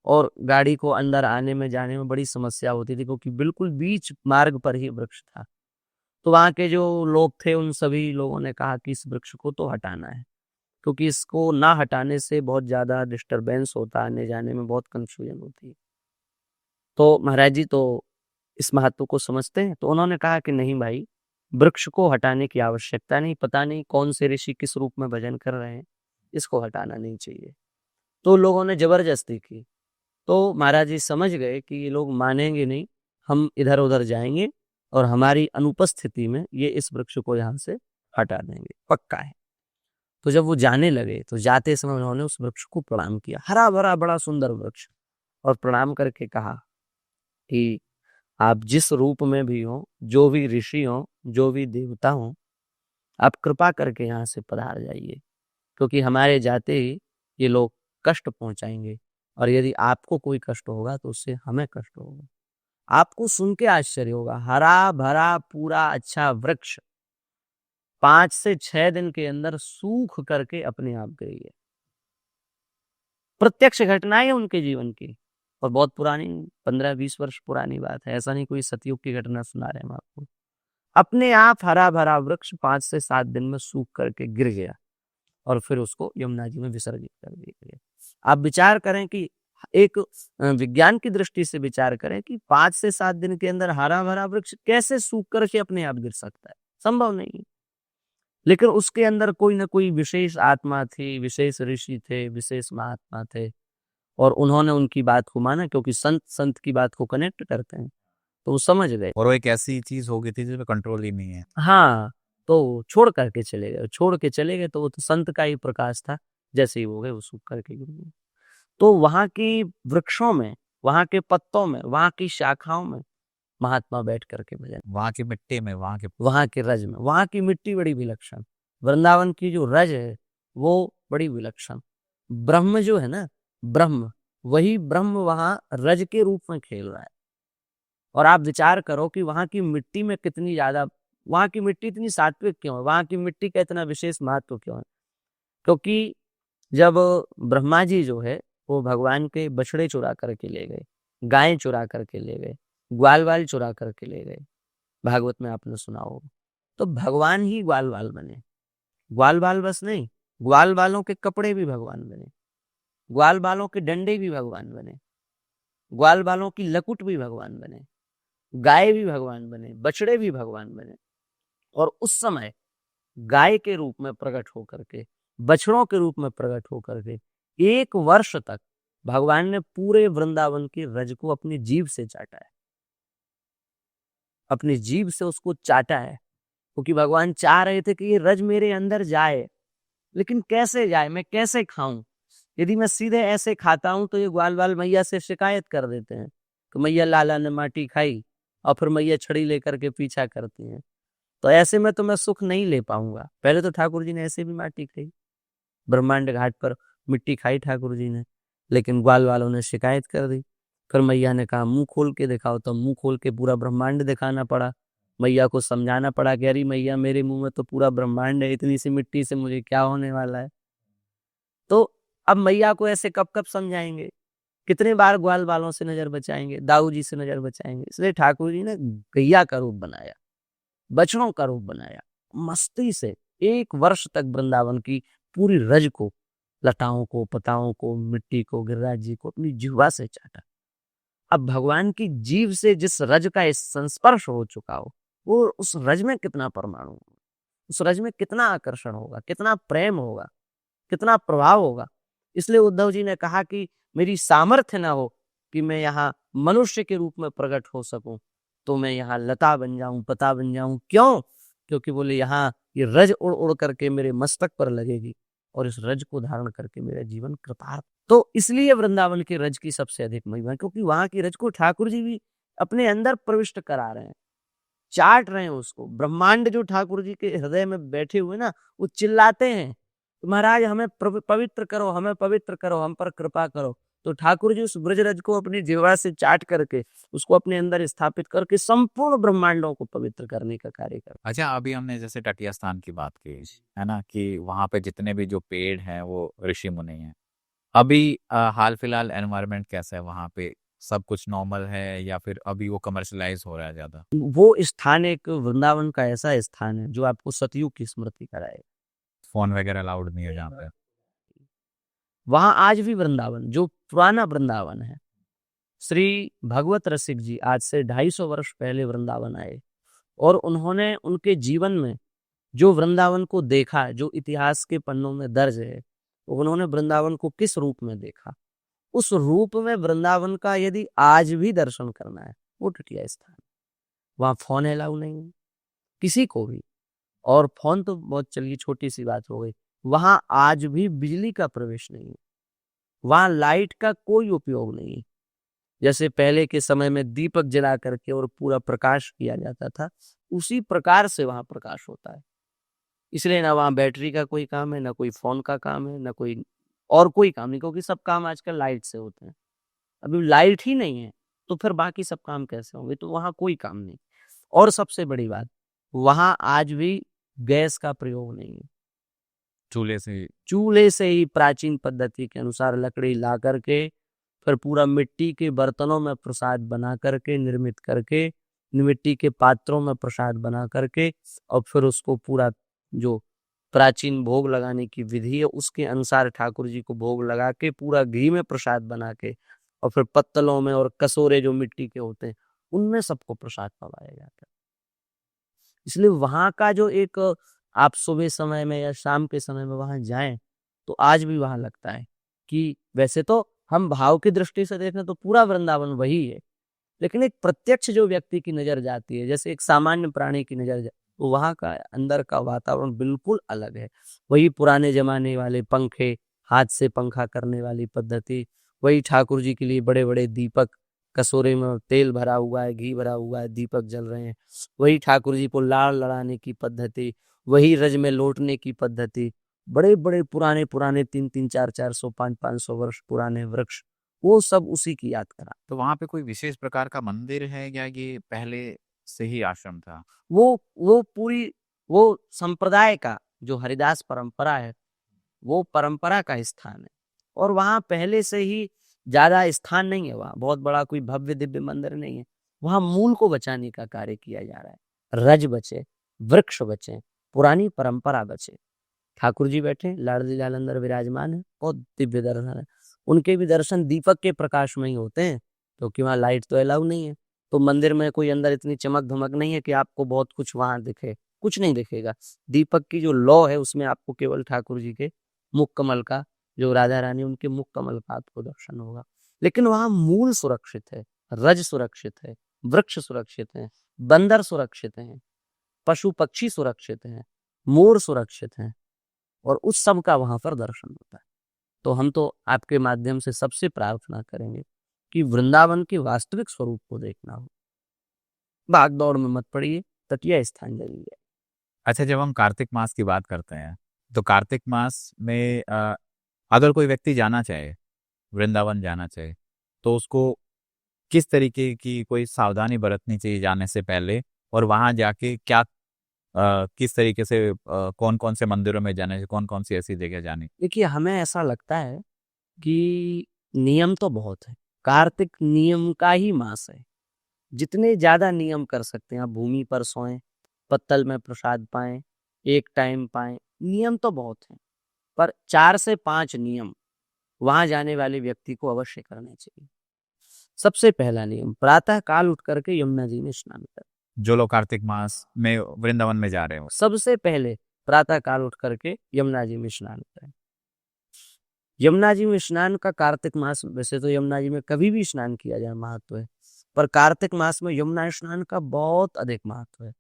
Speaker 2: और गाड़ी को अंदर आने में जाने में बड़ी समस्या होती थी, क्योंकि बिल्कुल बीच मार्ग पर ही वृक्ष था। तो वहाँ के जो लोग थे उन सभी लोगों ने कहा कि इस वृक्ष को तो हटाना है, क्योंकि इसको ना हटाने से बहुत ज्यादा डिस्टरबेंस होता है, आने जाने में बहुत कंफ्यूजन होती है। तो महाराज जी तो इस महत्व को समझते हैं, तो उन्होंने कहा कि नहीं भाई, वृक्ष को हटाने की आवश्यकता नहीं, पता नहीं कौन से ऋषि किस रूप में भजन कर रहे हैं, इसको हटाना नहीं चाहिए। तो लोगों ने जबरदस्ती की, तो महाराज जी समझ गए कि ये लोग मानेंगे नहीं, हम इधर उधर जाएंगे और हमारी अनुपस्थिति में ये इस वृक्ष को यहाँ से हटा देंगे, पक्का है। तो जब वो जाने लगे तो जाते समय उन्होंने उस वृक्ष को प्रणाम किया, हरा भरा बड़ा सुंदर वृक्ष, और प्रणाम करके कहा कि आप जिस रूप में भी हो, जो भी ऋषि हो, जो भी देवता हो, आप कृपा करके यहाँ से पधार जाइए, क्योंकि हमारे जाते ही ये लोग कष्ट पहुंचाएंगे, और यदि आपको कोई कष्ट होगा तो उससे हमें कष्ट होगा। आपको सुन के आश्चर्य होगा, हरा भरा पूरा अच्छा वृक्ष 5 से 6 दिन के अंदर सूख करके अपने आप गई है। प्रत्यक्ष घटना है उनके जीवन की, और बहुत पुरानी 15-20 वर्ष पुरानी बात है, ऐसा नहीं कोई सतयुग की घटना सुना रहे हैं हम आपको। अपने आप हरा भरा वृक्ष 5 से 7 दिन में सूख करके गिर गया, और फिर उसको यमुना जी में विसर्जित कर दिया गया। आप विचार करें कि एक विज्ञान की दृष्टि से विचार करें कि 5 से 7 दिन के अंदर हरा भरा वृक्ष कैसे सूख करके अपने आप गिर सकता है, संभव नहीं। लेकिन उसके अंदर कोई ना कोई विशेष आत्मा थी, विशेष ऋषि थे, विशेष महात्मा थे, और उन्होंने उनकी बात को माना, क्योंकि संत की बात को कनेक्ट करते हैं, तो वो समझ गए।
Speaker 1: और वो एक ऐसी चीज हो गई थी जिसमें कंट्रोल ही नहीं है।
Speaker 2: हाँ, तो छोड़ करके चले गए, छोड़ के चले गए, तो वो तो संत का ही प्रकाश था, जैसे ही हो गए वो सूख करके गिर गए। तो वहां की वृक्षों में, वहां के पत्तों में, वहां की शाखाओं में महात्मा बैठ करके भजन,
Speaker 1: वहां की मिट्टी में, वहां
Speaker 2: के रज में, वहां की मिट्टी बड़ी विलक्षण, वृंदावन की जो रज है वो बड़ी विलक्षण। ब्रह्म जो है ना, ब्रह्म, वही ब्रह्म वहां रज के रूप में खेल रहा है। और आप विचार करो कि वहां की मिट्टी में कितनी ज्यादा, वहां की मिट्टी इतनी सात्विक क्यों है, वहां की मिट्टी का इतना विशेष महत्व क्यों है? क्योंकि जब ब्रह्मा जी जो है वो भगवान के बछड़े चुरा करके ले गए, गायें चुरा करके ले गए, ग्वाल वाल चुरा करके ले गए, भागवत में आपने सुना होगा, तो भगवान ही ग्वाल वाल बने। ग्वाल बाल बस नहीं, ग्वाल बालों के कपड़े भी भगवान बने, ग्वाल बालों के डंडे भी भगवान बने, ग्वाल बालों की लकुट भी भगवान बने, गाय भी भगवान बने, बछड़े भी भगवान बने। और उस समय गाय के रूप में प्रकट होकर के, बछड़ों के रूप में प्रकट होकर के 1 वर्ष तक भगवान ने पूरे वृंदावन की रज को अपनी जीभ से चाटा है, अपनी जीभ से उसको चाटा है, क्योंकि भगवान चाह रहे थे कि ये रज मेरे अंदर जाए, लेकिन कैसे जाए, मैं कैसे खाऊं? यदि मैं सीधे ऐसे खाता हूं तो ये ग्वाल बाल मैया से शिकायत कर देते हैं कि मैया लाला ने माटी खाई, और फिर मैया छड़ी लेकर के पीछा करती हैं, तो ऐसे में तो मैं सुख नहीं ले पाऊंगा। पहले तो ठाकुर जी ने ऐसे भी माटी खाई, ब्रह्मांड घाट पर मिट्टी खाई ठाकुर जी ने, लेकिन ग्वाल वालों ने शिकायत कर दी। फिर मैया ने कहा मुंह खोल के दिखाओ, तो मुंह खोल के पूरा ब्रह्मांड दिखाना पड़ा। मैया को समझाना पड़ा कि अरे मैया, मेरे मुंह में तो पूरा ब्रह्मांड है, इतनी सी मिट्टी से मुझे क्या होने वाला है। तो अब मैया को ऐसे कब कब समझाएंगे, कितने बार ग्वाल बालों से नजर बचाएंगे, दाऊ जी से नजर बचाएंगे। इसलिए ठाकुर जी ने गैया का रूप बनाया, बछड़ों का रूप बनाया, मस्ती से 1 वर्ष तक वृंदावन की पूरी रज को, लताओं को, पताओं को, मिट्टी को, गिरिराज जी को अपनी जिह्वा से चाटा। अब भगवान की जीव से जिस रज का इस संस्पर्श हो चुका हो, वो उस रज में कितना परमाणु होगा, उस रज में कितना आकर्षण होगा, कितना प्रेम होगा, कितना प्रभाव होगा। इसलिए उद्धव जी ने कहा कि मेरी सामर्थ्य ना हो कि मैं यहाँ मनुष्य के रूप में प्रकट हो सकूं, तो मैं यहाँ लता बन जाऊं, पता बन जाऊं। क्यों? क्योंकि बोले यहाँ ये रज उड़ उड़ करके मेरे मस्तक पर लगेगी, और इस रज को धारण करके मेरा जीवन कृतार्थ। तो इसलिए वृंदावन की रज की सबसे अधिक महिमा, क्योंकि वहां की रज को ठाकुर जी भी अपने अंदर प्रविष्ट करा रहे हैं, चाट रहे हैं उसको। ब्रह्मांड जो ठाकुर जी के हृदय में बैठे हुए ना, वो चिल्लाते हैं महाराज हमें पवित्र करो, हमें पवित्र करो, हम पर कृपा करो। तो ठाकुर जी उस ब्रजरज को अपनी जिह्वा से चाट करके, उसको अपने अंदर स्थापित करके संपूर्ण ब्रह्मांडों को पवित्र करने का कार्य कर।
Speaker 1: अच्छा, अभी हमने जैसे तटीय स्थान की बात की है ना, कि वहां पे जितने भी जो पेड़ हैं वो ऋषि मुनि हैं। अभी हाल फिलहाल एनवायरनमेंट कैसा है वहां पे? सब कुछ नॉर्मल है या फिर अभी वो कमर्शलाइज हो रहा है ज्यादा?
Speaker 2: वो स्थान एक वृंदावन का ऐसा स्थान है जो आपको सतयुग की स्मृति कराए।
Speaker 1: फोन वगैरह अलाउड नहीं है जहाँ पे?
Speaker 2: वहां आज भी वृंदावन, जो पुराना वृंदावन है, श्री भगवत रसिक जी आज से 250 वर्ष पहले वृंदावन आए, और उन्होंने उनके जीवन में जो वृंदावन को देखा, जो इतिहास के पन्नों में दर्ज है, उन्होंने वृंदावन को किस रूप में देखा, उस रूप में वृंदावन का यदि आज भी दर्शन करना है, वो तटीय स्थान। वहां फोन अलाउ नहीं है किसी को भी, और फोन तो बहुत चलिए छोटी सी बात हो गई, वहां आज भी बिजली का प्रवेश नहीं है, वहां लाइट का कोई उपयोग नहीं है। जैसे पहले के समय में दीपक जला करके और पूरा प्रकाश किया जाता था, उसी प्रकार से वहां प्रकाश होता है। इसलिए ना वहां बैटरी का कोई काम है, ना कोई फोन का काम है, ना कोई और कोई काम नहीं, क्योंकि सब काम आजकल लाइट से होते हैं। अभी लाइट ही नहीं है तो फिर बाकी सब काम कैसे होंगे? तो वहां कोई काम नहीं। और सबसे बड़ी बात, वहां आज भी गैस का प्रयोग नहीं है। चूल्हे से ही प्राचीन पद्धति के अनुसार लकड़ी ला करके फिर पूरा मिट्टी के बर्तनों में प्रसाद बना करके निर्मित करके, मिट्टी के पात्रों में प्रसाद बना करके, और फिर उसको पूरा जो प्राचीन भोग लगाने की विधि है उसके अनुसार ठाकुर जी को भोग लगा के पूरा घी में प्रसाद बना के, और फिर पत्तलों में और कसोरे जो मिट्टी के होते हैं उनमें सबको प्रसाद पवाया जाता है। इसलिए वहां का जो एक, आप सुबह समय में या शाम के समय में वहां जाएं तो आज भी वहां लगता है कि वैसे तो हम भाव की दृष्टि से देखें तो पूरा वृंदावन वही है, लेकिन एक प्रत्यक्ष जो व्यक्ति की नजर जाती है, जैसे एक सामान्य प्राणी की नजर जाती, तो वहां का अंदर का वातावरण बिल्कुल अलग है। वही पुराने जमाने वाले पंखे, हाथ से पंखा करने वाली पद्धति, वही ठाकुर जी के लिए बड़े बड़े दीपक, कसोरे में तेल भरा हुआ है, घी भरा हुआ है, दीपक जल रहे हैं, वही ठाकुर जी को लाड़ लड़ाने की पद्धति, वही रज में लौटने की पद्धति, बड़े बड़े पुराने पुराने 3-3, 4-4 सौ, 5-5 सौ वर्ष पुराने वृक्ष, वो सब उसी की याद करा।
Speaker 1: तो वहां पे कोई विशेष प्रकार का मंदिर है या ये पहले से ही आश्रम था?
Speaker 2: वो पूरी वो संप्रदाय का जो हरिदास परंपरा है, वो परंपरा का स्थान है, और वहां पहले से ही ज्यादा स्थान नहीं है। वहां बहुत बड़ा कोई भव्य दिव्य मंदिर नहीं है। वहां मूल को बचाने का कार्य किया जा रहा है। रज बचे, वृक्ष बचे, पुरानी परंपरा बचे। ठाकुर जी बैठे, लाडली लाल अंदर विराजमान है, बहुत दिव्य दर्शन है। उनके भी दर्शन दीपक के प्रकाश में ही होते हैं, क्योंकि वहां लाइट तो अलाउ नहीं है। तो मंदिर में कोई अंदर इतनी चमक धमक नहीं है कि आपको बहुत कुछ वहां दिखे, कुछ नहीं दिखेगा। दीपक की जो लौ है उसमें आपको केवल ठाकुर जी के मुख कमल का, जो राधा रानी उनके मुख कमल का आपको दर्शन होगा। लेकिन वहां मूल सुरक्षित है, रज सुरक्षित है, वृक्ष सुरक्षित है, बंदर सुरक्षित हैं, पशु पक्षी सुरक्षित हैं, मोर सुरक्षित हैं, और उस सब का वहां पर दर्शन होता है। तो हम तो आपके माध्यम से सबसे प्रार्थना करेंगे कि वृंदावन के वास्तविक स्वरूप को देखना हो, भाग दौड़ में मत पड़िए, तटीय स्थान जाइए।
Speaker 1: अच्छा, जब हम कार्तिक मास की बात करते हैं तो कार्तिक मास में अगर कोई व्यक्ति जाना चाहे, वृंदावन जाना चाहे, तो उसको किस तरीके की कोई सावधानी बरतनी चाहिए जाने से पहले, और वहां जाके क्या किस तरीके से कौन कौन से मंदिरों में जाना चाहिए, कौन कौन सी ऐसी जगह जानी?
Speaker 2: देखिए, हमें ऐसा लगता है कि नियम तो बहुत है, कार्तिक नियम का ही मास है। जितने ज्यादा नियम कर सकते हैं, आप भूमि पर सोएं, पत्तल में प्रसाद पाएं, एक टाइम पाएं, नियम तो बहुत है, पर 4 से 5 नियम वहां जाने वाले व्यक्ति को अवश्य करने चाहिए। सबसे पहला नियम, प्रातः काल उठ करके यमुना जी में स्नान करें।
Speaker 1: जो लोग कार्तिक मास में वृंदावन में जा रहे हो,
Speaker 2: सबसे पहले प्रातः काल उठ करके यमुना जी में स्नान करें। यमुना जी में स्नान का कार्तिक मास, वैसे तो यमुना जी में कभी भी स्नान किया जाए महत्व है, पर कार्तिक मास में यमुना स्नान का बहुत अधिक महत्व है।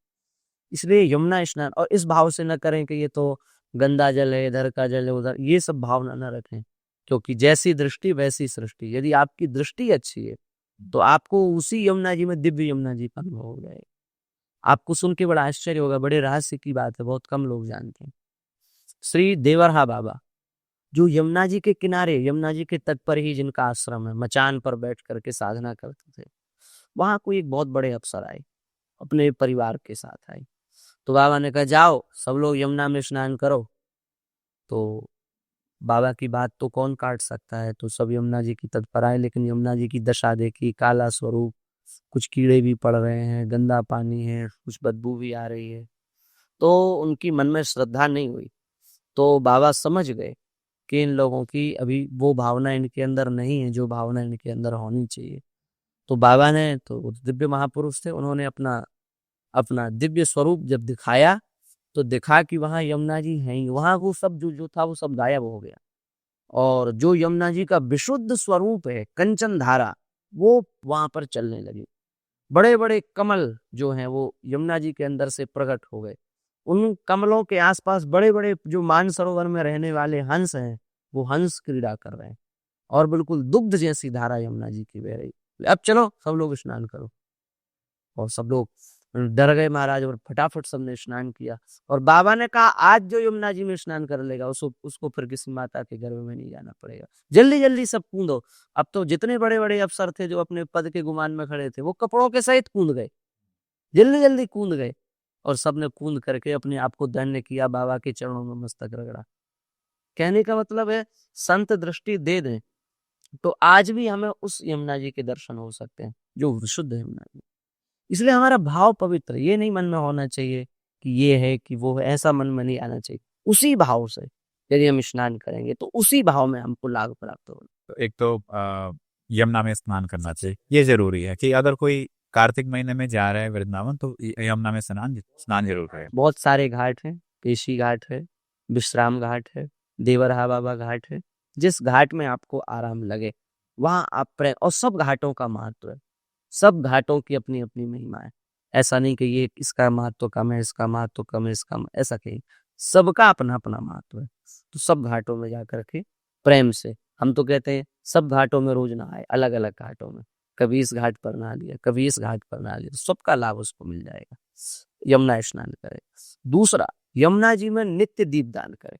Speaker 2: इसलिए यमुना स्नान, और इस भाव से न करें कि ये तो गंदा जल है, इधर का जल है, उधर, ये सब भावना न रखें, क्योंकि जैसी दृष्टि वैसी सृष्टि। यदि आपकी दृष्टि अच्छी है तो आपको उसी यमुना जी में दिव्य यमुना जी का अनुभव हो जाएगा। आपको सुन के बड़ा आश्चर्य होगा, बड़े रहस्य की बात है, बहुत कम लोग जानते हैं। श्री देवरहा बाबा, जो यमुना जी के किनारे, यमुना जी के तट पर ही जिनका आश्रम है, मचान पर बैठ करके साधना करते थे, वहां कोई एक बहुत बड़े अफसर आए, अपने परिवार के साथ आए। तो बाबा ने कहा, जाओ सब लोग यमुना में स्नान करो। तो बाबा की बात तो कौन काट सकता है, तो सब यमुना जी की तट पर आए। लेकिन यमुना जी की दशा देखी, काला स्वरूप, कुछ कीड़े भी पड़ रहे हैं, गंदा पानी है, कुछ बदबू भी आ रही है। तो उनकी मन में श्रद्धा नहीं हुई। तो बाबा समझ गए कि इन लोगों की अभी वो भावना इनके अंदर नहीं है जो भावना इनके अंदर होनी चाहिए। तो बाबा ने, तो दिव्य महापुरुष थे, उन्होंने अपना अपना दिव्य स्वरूप जब दिखाया तो दिखा कि वहां यमुना जी हैं ही। वहां वो सब जो था वो सब गायब हो गया, और जो यमुना जी का विशुद्ध स्वरूप है, कंचन धारा, वो वहां पर चलने लगी। बड़े बड़े कमल जो हैं वो यमुना जी के अंदर से प्रकट हो गए। उन कमलों के आसपास बड़े बड़े जो मानसरोवर में रहने वाले हंस हैं, वो हंस क्रीड़ा कर रहे हैं, और बिल्कुल दुग्ध जैसी धारा यमुना जी की बह रही। अब चलो सब लोग स्नान करो। और सब लोग डर गए महाराज, और फटाफट सबने स्नान किया। और बाबा ने कहा आज जो यमुना जी में स्नान कर लेगा उसको फिर किसी माता के गर्भ में नहीं जाना पड़ेगा, जल्दी जल्दी सब कूदो। अब तो जितने बड़े बड़े अफसर थे जो अपने पद के गुमान में खड़े थे वो कपड़ों के सहित कूद गए, जल्दी जल्दी कूद गए। और सबने कूद करके अपने आप को धन्य किया, बाबा के चरणों में मस्तक रगड़ा। कहने का मतलब है संत दृष्टि दे दें तो आज भी हमें उस यमुना जी के दर्शन हो सकते हैं जो विशुद्ध यमुना जी। इसलिए हमारा भाव पवित्र, ये नहीं मन में होना चाहिए कि ये है कि वो है, ऐसा मन में नहीं आना चाहिए। उसी भाव से यदि हम स्नान करेंगे तो उसी भाव में हमको लाभ प्राप्त होगा।
Speaker 1: तो एक तो यमुना में स्नान करना चाहिए, ये जरूरी है कि अगर कोई कार्तिक महीने में जा रहा है वृंदावन तो यमुना में स्नान जरूर करे।
Speaker 2: बहुत सारे घाट हैं, केशी घाट है, विश्राम घाट है, देवरहा बाबा घाट है। जिस घाट में आपको आराम लगे वहां आप और सब घाटों का महत्व है, सब घाटों की अपनी अपनी महिमा है। ऐसा नहीं कि ये इसका महत्व कम है, इसका महत्व कम है, इसका ऐसा कहीं, सबका अपना अपना महत्व है। तो सब घाटों में जाकर के प्रेम से, हम तो कहते हैं सब घाटों में रोज नहाए, अलग अलग घाटों में, कभी इस घाट पर नहा लिया, कभी इस घाट पर नहा लिया, तो सबका लाभ उसको मिल जाएगा। यमुना स्नान करे। दूसरा, यमुना जी में नित्य दीपदान करे।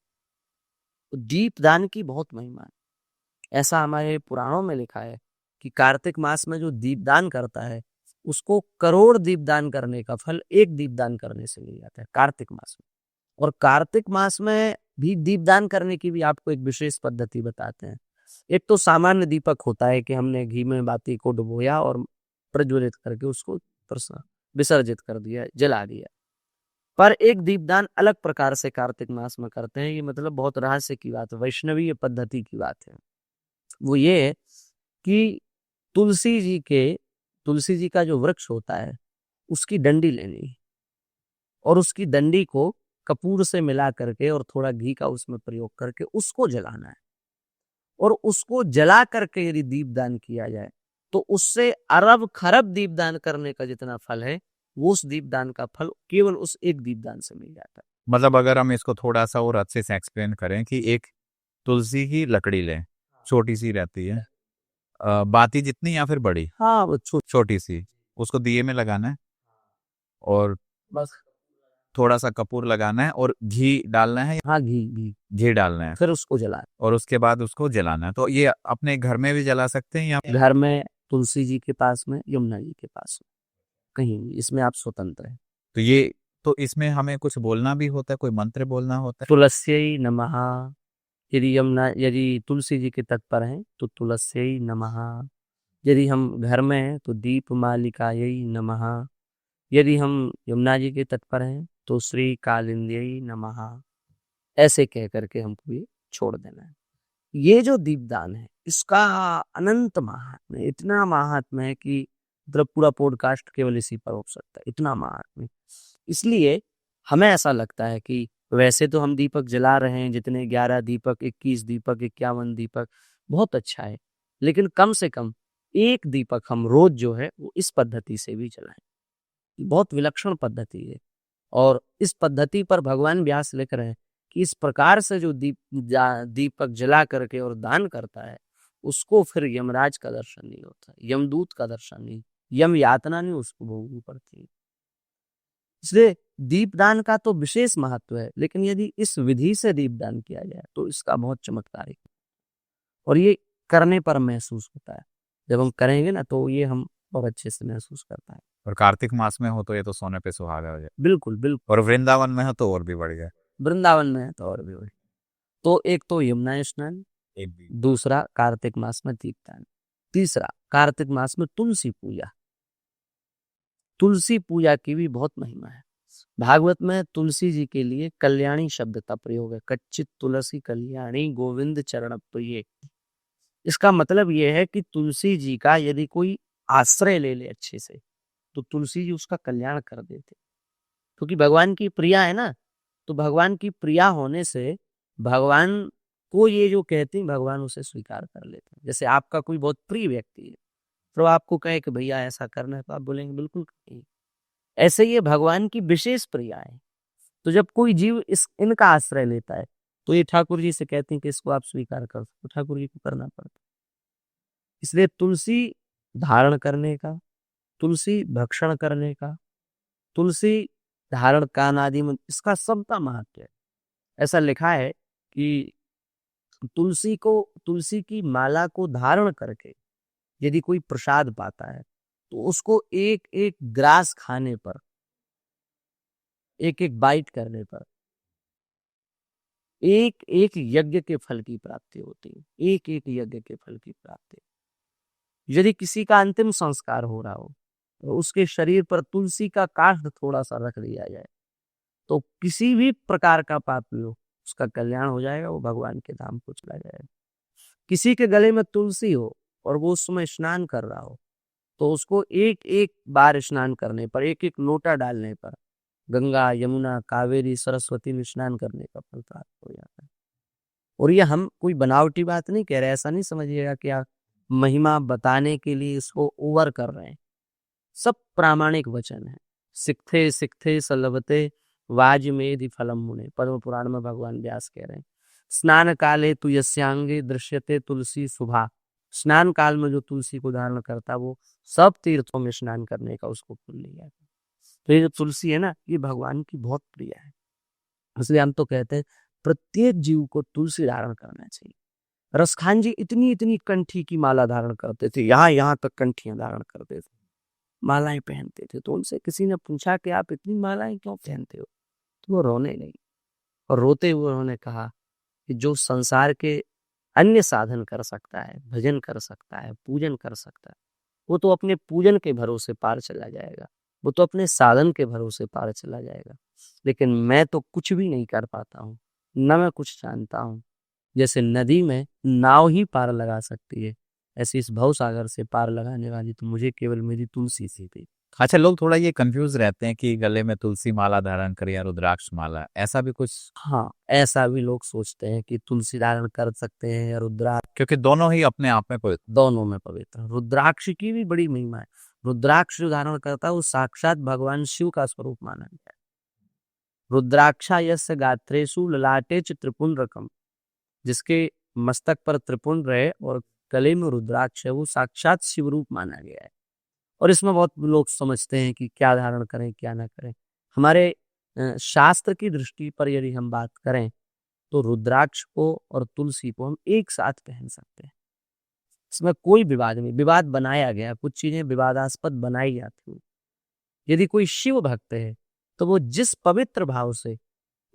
Speaker 2: तो दीपदान की बहुत महिमा है। ऐसा हमारे पुराणों में लिखा है कि कार्तिक मास में जो दीपदान करता है उसको करोड़ दीपदान करने का फल एक दीपदान करने से मिल जाता है कार्तिक मास में। और कार्तिक मास में भी दीपदान करने की भी आपको एक विशेष पद्धति बताते हैं। एक तो सामान्य दीपक होता है कि हमने घी में बाती को डुबोया और प्रज्वलित करके उसको विसर्जित कर दिया, जला दिया। पर एक दीपदान अलग प्रकार से कार्तिक मास में करते हैं, ये मतलब बहुत रहस्य की बात है, वैष्णवीय पद्धति की बात है। वो ये है कि तुलसी जी का जो वृक्ष होता है उसकी डंडी लेनी और उसकी डंडी को कपूर से मिला करके और थोड़ा घी का उसमें प्रयोग करके उसको जलाना है। और उसको जला करके यदि दीपदान किया जाए तो उससे अरब खरब दीपदान करने का जितना फल है वो उस दीपदान का फल केवल उस एक दीपदान से मिल जाता है।
Speaker 1: मतलब अगर हम इसको थोड़ा सा और अच्छे से एक्सप्लेन करें कि एक तुलसी की लकड़ी लें, छोटी सी रहती है, बाती जितनी या फिर बड़ी,
Speaker 2: हाँ वो
Speaker 1: छोटी सी, उसको दिए में लगाना है और
Speaker 2: बस
Speaker 1: थोड़ा सा कपूर लगाना है और घी डालना है।
Speaker 2: हाँ घी
Speaker 1: डालना है
Speaker 2: फिर उसको जलाना
Speaker 1: और उसके बाद उसको जलाना है। तो ये अपने घर में भी जला सकते हैं या
Speaker 2: घर में, तुलसी जी के पास में, यमुना जी के पास में, कहीं भी, इसमें आप स्वतंत्र हैं।
Speaker 1: तो इसमें हमें कुछ बोलना भी होता है, कोई मंत्र बोलना होता है?
Speaker 2: तुलस्यै नमः। यदि तुलसी जी के तट पर हैं तो तुलस्यै नमः। यदि हम घर में हैं तो दीप मालिकायै नमः। यदि हम यमुना जी के तट पर हैं तो श्री कालिंद्यै नमः। ऐसे कह करके हमको ये छोड़ देना है। ये जो दीपदान है इसका अनंत महात्म्य है, इतना महात्म्य है कि मतलब पूरा पॉडकास्ट केवल इसी पर हो सकता है, इतना महात्म्य। इसलिए हमें ऐसा लगता है कि वैसे तो हम दीपक जला रहे हैं, जितने 11 दीपक, 21 दीपक, 51 दीपक, बहुत अच्छा है, लेकिन कम से कम एक दीपक हम रोज जो है वो इस पद्धति से भी जलाएं। बहुत विलक्षण पद्धति है और इस पद्धति पर भगवान व्यास लिख रहे हैं कि इस प्रकार से जो दीपक जला करके और दान करता है उसको फिर यमराज का दर्शन नहीं होता, यमदूत का दर्शन नहीं, यम यातना नहीं उसको भोगनी पड़ती। इसलिए दीपदान का तो विशेष महत्व है, लेकिन यदि इस विधि से दीपदान किया जाए तो इसका बहुत चमत्कारिक और ये करने पर महसूस होता है। जब हम करेंगे ना तो ये हम बहुत अच्छे से महसूस करता है।
Speaker 1: और कार्तिक मास में हो तो ये तो सोने पे सुहागा हो जाए।
Speaker 2: बिल्कुल बिल्कुल।
Speaker 1: और वृंदावन में हो तो और भी बढ़िया।
Speaker 2: वृंदावन में है तो और भी बढ़िया। तो एक तो यमुना स्नान, दूसरा कार्तिक मास में दीपदान, तीसरा कार्तिक मास में तुलसी पूजा। तुलसी पूजा की भी बहुत महिमा है। भागवत में तुलसी जी के लिए कल्याणी शब्द का प्रयोग है, कच्चित तुलसी कल्याणी गोविंद चरण प्रिय। इसका मतलब यह है कि तुलसी जी का यदि कोई आश्रय ले ले अच्छे से तो तुलसी जी उसका कल्याण कर देते, क्योंकि भगवान की प्रिया है ना। तो भगवान की प्रिया होने से भगवान को ये जो कहते हैं भगवान उसे स्वीकार कर लेते हैं। जैसे आपका कोई बहुत प्रिय व्यक्ति है तो आपको कहे कि भैया ऐसा करना है तो आप बोलेंगे बिल्कुल करिए। ऐसे ये भगवान की विशेष प्रिया है। तो जब कोई जीव इनका आश्रय लेता है तो ये ठाकुर जी से कहते हैं कि इसको आप स्वीकार कर, तो ठाकुर जी को करना पड़ता है। इसलिए तुलसी धारण करने का, तुलसी भक्षण करने का, तुलसी धारण कान आदि में, इसका सबका महत्व है। ऐसा लिखा है कि तुलसी की माला को धारण करके यदि कोई प्रसाद पाता है तो उसको एक एक ग्रास खाने पर, एक एक बाइट करने पर एक एक यज्ञ के फल की प्राप्ति होती है। एक एक यज्ञ के फल की प्राप्ति। यदि किसी का अंतिम संस्कार हो रहा हो तो उसके शरीर पर तुलसी का काष्ठ थोड़ा सा रख दिया जाए तो किसी भी प्रकार का पापी हो उसका कल्याण हो जाएगा, वो भगवान के धाम को चला जाएगा। किसी के गले में तुलसी हो और वो उस समय स्नान कर रहा हो तो उसको एक एक बार स्नान करने पर, एक एक लोटा डालने पर गंगा, यमुना, कावेरी, सरस्वती में स्नान करने का फल प्राप्त हो जाता है। और ये हम कोई बनावटी बात नहीं कह रहे, ऐसा नहीं समझिएगा कि आप महिमा बताने के लिए इसको ओवर कर रहे हैं। सब प्रामाणिक वचन है। सिक्थे सिक्थे सलभते वाजमेधि फलम मुने, पद्म पुराण में भगवान व्यास कह रहे हैं। स्नान काले तु यस्यांगे दृश्यते तुलसी शुभा। स्नान काल में जो तुलसी को धारण करता वो सब तीर्थों में स्नान करने का उसको पुण्य मिल जाता। तो ये जो तुलसी है ना, ये भगवान की बहुत प्रिय है। इसलिए हम तो कहते हैं प्रत्येक जीव को तुलसी धारण करना चाहिए। रसखान जी इतनी इतनी कंठी की माला धारण करते थे, यहाँ यहाँ तक कंठियां धारण करते थे, मालाएं पहनते थे। तो उनसे किसी ने पूछा कि आप इतनी मालाएं क्यों पहनते हो, तो वो रोने लगी और रोते हुए उन्होंने कहा कि जो संसार के अन्य साधन कर सकता है, भजन कर सकता है, पूजन कर सकता है, वो तो अपने पूजन के भरोसे पार चला जाएगा, वो तो अपने साधन के भरोसे पार चला जाएगा। लेकिन मैं तो कुछ भी नहीं कर पाता हूँ, न मैं कुछ जानता हूँ। जैसे नदी में नाव ही पार लगा सकती है, ऐसे इस भव सागर से पार लगाने वाली तो मुझे केवल मेरी तुलसी सी थी।
Speaker 1: अच्छा, लोग थोड़ा ये कंफ्यूज रहते हैं कि गले में तुलसी माला धारण कर या रुद्राक्ष माला, ऐसा भी कुछ?
Speaker 2: हाँ, ऐसा भी लोग सोचते हैं कि तुलसी धारण कर सकते हैं या रुद्राक्ष,
Speaker 1: क्योंकि दोनों ही अपने आप में पवित्र।
Speaker 2: दोनों में पवित्र। रुद्राक्ष की भी बड़ी महिमा है। रुद्राक्ष जो धारण करता है वो साक्षात भगवान शिव का स्वरूप माना गया है। रुद्राक्षा यस्य गात्रेषु ललाटे च त्रिपुंड्रकम, जिसके मस्तक पर त्रिपुंड रहे और गले में रुद्राक्ष है, वो साक्षात शिव रूप माना गया है। और इसमें बहुत लोग समझते हैं कि क्या धारण करें क्या ना करें। हमारे शास्त्र की दृष्टि पर यदि हम बात करें तो रुद्राक्ष को और तुलसी को हम एक साथ पहन सकते हैं। इसमें कोई विवाद नहीं। विवाद बनाया गया, कुछ चीजें विवादास्पद बनाई जाती हैं। यदि कोई शिव भक्त है तो वो जिस पवित्र भाव से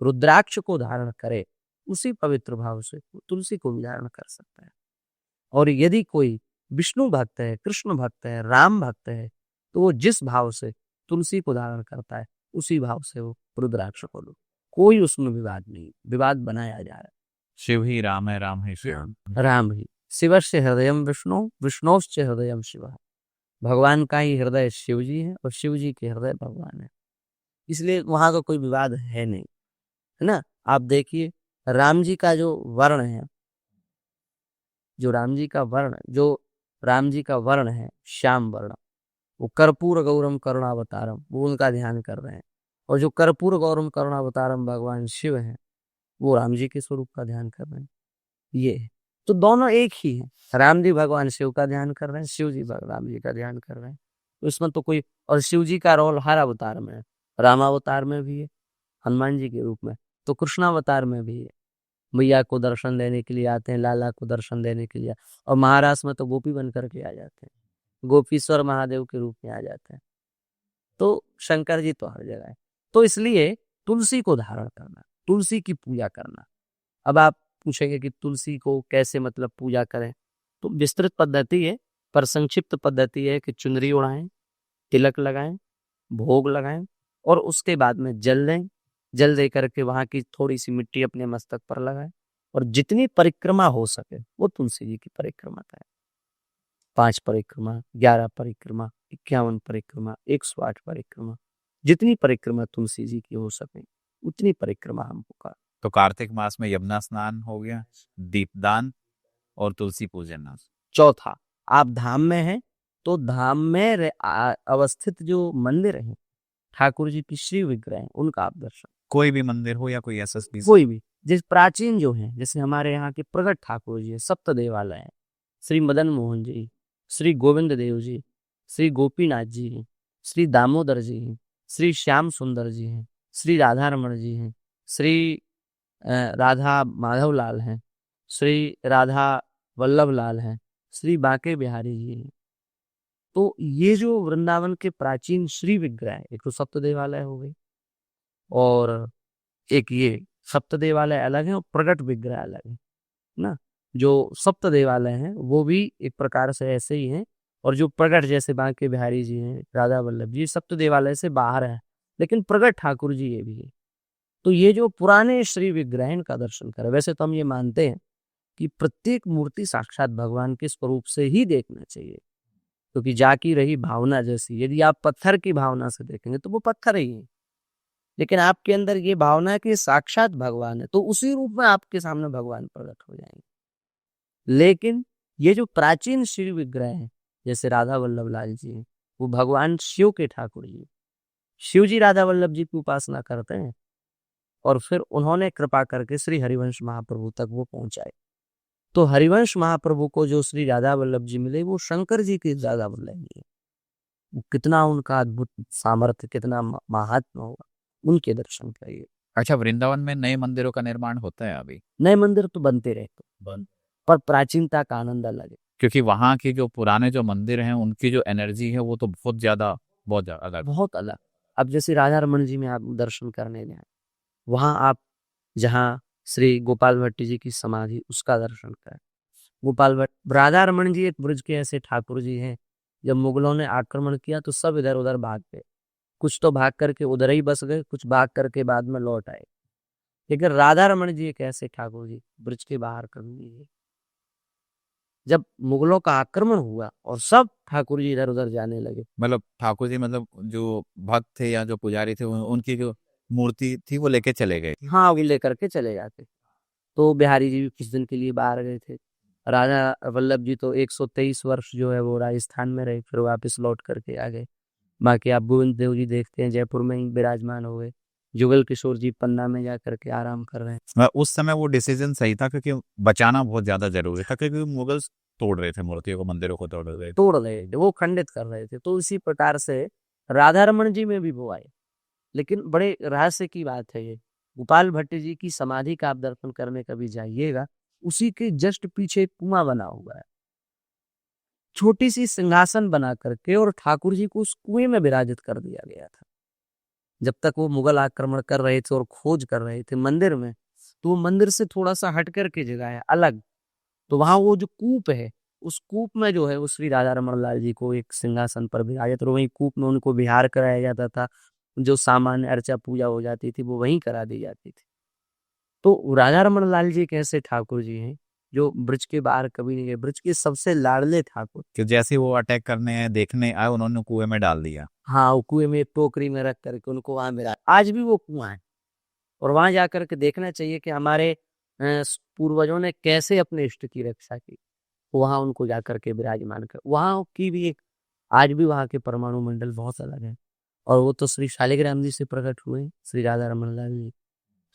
Speaker 2: रुद्राक्ष को धारण करे उसी पवित्र भाव से तुलसी को भी धारण कर सकता है। और यदि कोई विष्णु भक्त है, कृष्ण भक्त है, राम भक्त है तो वो जिस भाव से तुलसी को धारण करता है उसी भाव से वो रुद्राक्ष को लो। कोई उसमें विवाद नहीं, विवाद बनाया जा रहा है।
Speaker 1: शिव ही राम है, राम ही शिव।
Speaker 2: राम ही शिवस्य हृदयम विष्णु, विष्णुश्च हृदयम शिव। भगवान का ही हृदय शिव जी है और शिव जी के हृदय भगवान है। इसलिए वहां का कोई विवाद है नहीं, है ना। आप देखिए राम जी का जो वर्ण है, जो राम जी का वर्ण है श्याम वर्ण, वो कर्पूर गौरम करुणावतारम, वो उनका ध्यान कर रहे हैं। और जो कर्पूर गौरम करुणावतारम भगवान शिव हैं वो राम जी के स्वरूप का ध्यान कर रहे हैं। ये है। तो दोनों एक ही है। राम जी भगवान शिव का ध्यान कर रहे हैं, शिव जी राम जी का ध्यान कर रहे हैं। तो इसमें तो कोई, और शिव जी का रोल हर अवतार में है। रामावतार में भी है हनुमान जी के रूप में, तो कृष्णावतार में भी है। मैया को दर्शन देने के लिए आते हैं, लाला को दर्शन देने के लिए, और महाराष्ट्र में तो गोपी बन करके आ जाते हैं, गोपीश्वर महादेव के रूप में आ जाते हैं। तो शंकर जी तो हर जगह है। तो इसलिए तुलसी को धारण करना, तुलसी की पूजा करना। अब आप पूछेंगे कि तुलसी को कैसे मतलब पूजा करें, तो विस्तृत पद्धति है, पर संक्षिप्त पद्धति है कि चुनरी उड़ाएं, तिलक लगाएं, भोग लगाएं और उसके बाद में जल दें। जल दे करके वहां की थोड़ी सी मिट्टी अपने मस्तक पर लगाएं और जितनी परिक्रमा हो सके वो तुलसी जी की परिक्रमा करें। 5 परिक्रमा, 11 परिक्रमा, 51 परिक्रमा, 108 परिक्रमा, जितनी परिक्रमा तुलसी जी की हो सके उतनी परिक्रमा हमको कर।
Speaker 1: तो कार्तिक मास में यमुना स्नान हो गया, दीपदान और तुलसी पूजन।
Speaker 2: चौथा, आप धाम में हैं तो धाम में अवस्थित जो मंदिर है ठाकुर जी की श्री विग्रह है उनका आप दर्शन,
Speaker 1: कोई भी मंदिर हो या कोई ऐसा
Speaker 2: कोई भी, जिस प्राचीन जो है, जैसे हमारे यहाँ के प्रगट ठाकुर जी है, सप्त देवालय है, श्री मदन मोहन जी, श्री गोविंद देव जी, श्री गोपीनाथ जी हैं, श्री दामोदर जी हैं, श्री श्याम सुंदर जी हैं, श्री राधा रमण जी हैं, श्री राधा माधव लाल हैं, श्री राधा वल्लभ लाल हैं, श्री बांके बिहारी जी हैं। तो ये जो वृंदावन के प्राचीन श्री विग्रह है, एक तो सप्त देवालय हो गई और एक ये सप्त देवालय अलग है और प्रगट विग्रह अलग है ना। जो सप्त देवालय हैं वो भी एक प्रकार से ऐसे ही हैं और जो प्रगट जैसे बांके बिहारी जी हैं, राधा वल्लभ जी, सप्त देवालय से बाहर है, लेकिन प्रगट ठाकुर जी ये भी है। तो ये जो पुराने श्री विग्रह हैं, इनका दर्शन करें। वैसे तो हम ये मानते हैं कि प्रत्येक मूर्ति साक्षात भगवान के स्वरूप से ही देखना चाहिए, क्योंकि जाकी रही भावना जैसी। यदि आप पत्थर की भावना से देखेंगे तो वो पत्थर ही है, लेकिन आपके अंदर ये भावना है कि साक्षात भगवान है, तो उसी रूप में आपके सामने भगवान प्रकट हो जाएंगे। लेकिन ये जो प्राचीन श्री विग्रह है, जैसे राधा वल्लभ लाल जी हैं, वो भगवान शिव के ठाकुर जी। शिव जी राधा वल्लभ जी की उपासना करते हैं और फिर उन्होंने कृपा करके श्री हरिवंश महाप्रभु तक वो पहुंचाए। तो हरिवंश महाप्रभु को जो श्री राधा वल्लभ जी मिले वो शंकर जी के राधा वल्लभ जी हैं। वो कितना उनका अद्भुत सामर्थ्य, कितना महात्मा होगा, उनके दर्शन करिए।
Speaker 1: अच्छा, वृंदावन में नए मंदिरों का निर्माण होता है अभी?
Speaker 2: नए मंदिर तो बनते रहते, पर प्राचीनता का आनंद अलग है।
Speaker 1: क्योंकि वहाँ के जो पुराने जो मंदिर हैं उनकी जो एनर्जी है वो तो बहुत ज्यादा अलग।
Speaker 2: बहुत अलग। अब जैसे राधा रमन जी में आप दर्शन करने जाए, वहां आप जहाँ श्री गोपाल भट्ट जी की समाधि, उसका दर्शन करें। गोपाल भट्ट, राधा रमन जी एक ब्रज के ऐसे ठाकुर जी हैं, जब मुगलों ने आक्रमण किया तो सब इधर उधर भाग गए। कुछ तो भाग करके उधर ही बस गए, कुछ भाग करके बाद में लौट आए। लेकिन राधा रमन जी एक ऐसे ठाकुर जी, ब्रज के बाहर कभी नहीं गए। जब मुगलों का आक्रमण हुआ और सब ठाकुर जी इधर उधर जाने लगे,
Speaker 1: मतलब ठाकुर जी, मतलब जो भक्त थे या जो पुजारी थे उनकी जो मूर्ति थी वो लेके चले गए।
Speaker 2: हाँ, वो लेकर के चले जाते। तो बिहारी जी भी कुछ दिन के लिए बाहर गए थे। राजा वल्लभ जी तो 123 वर्ष जो है वो राजस्थान में रहे, फिर वापस लौट करके आ गए। बाकी आप गोविंद देव जी देखते हैं जयपुर में ही विराजमान हो गए। जुगल किशोर जी पन्ना में जा करके आराम कर रहे हैं।
Speaker 1: उस समय वो डिसीजन सही था क्योंकि बचाना बहुत ज्यादा जरूरी था, क्योंकि मुगल्स तोड़ रहे थे मूर्तियों को, मंदिरों को तोड़ रहे थे।
Speaker 2: तोड़ रहे थे, वो खंडित कर रहे थे। तो इसी प्रकार से राधा रमन जी में भी वो आए। लेकिन बड़े रहस्य की बात है ये, गोपाल भट्ट जी की समाधि का आप दर्शन करने कभी जाइएगा, उसी के जस्ट पीछे एक कुआं बना हुआ है, छोटी सी सिंहासन बना करके, और ठाकुर जी को उस कुएं में विराजित कर दिया गया था। जब तक वो मुगल आक्रमण कर रहे थे और खोज कर रहे थे मंदिर में, तो वो मंदिर से थोड़ा सा हट करके जगह है अलग। तो वहां वो जो कूप है, उस कूप में जो है वो श्री राधा रमन लाल जी को एक सिंहासन पर विराजित, और वहीं कूप में उनको विहार कराया जाता था। जो सामान्य अर्चा पूजा हो जाती थी वो वहीं करा दी जाती थी। तो राधा रमन लाल जी एक ऐसे ठाकुर जी हैं जो ब्रज के बाहर कभी नहीं गए, ब्रज के सबसे लाडले ठाकुर।
Speaker 1: कि जैसे वो अटैक करने देखने आए उन्होंने कुएं में डाल दिया।
Speaker 2: हाँ, वो कुएं में टोकरी में रख करके उनको वहां मिला। आज भी वो कुआं है और वहां जाकर के देखना चाहिए कि हमारे पूर्वजों ने कैसे अपने इष्ट की रक्षा की। वहां उनको जाकर के विराजमान कर, वहां की भी एक, आज भी वहां के परमाणु मंडल बहुत अलग है। और वो तो श्री शालिग्राम जी से प्रकट हुए, श्री राधा रमन लाल जी।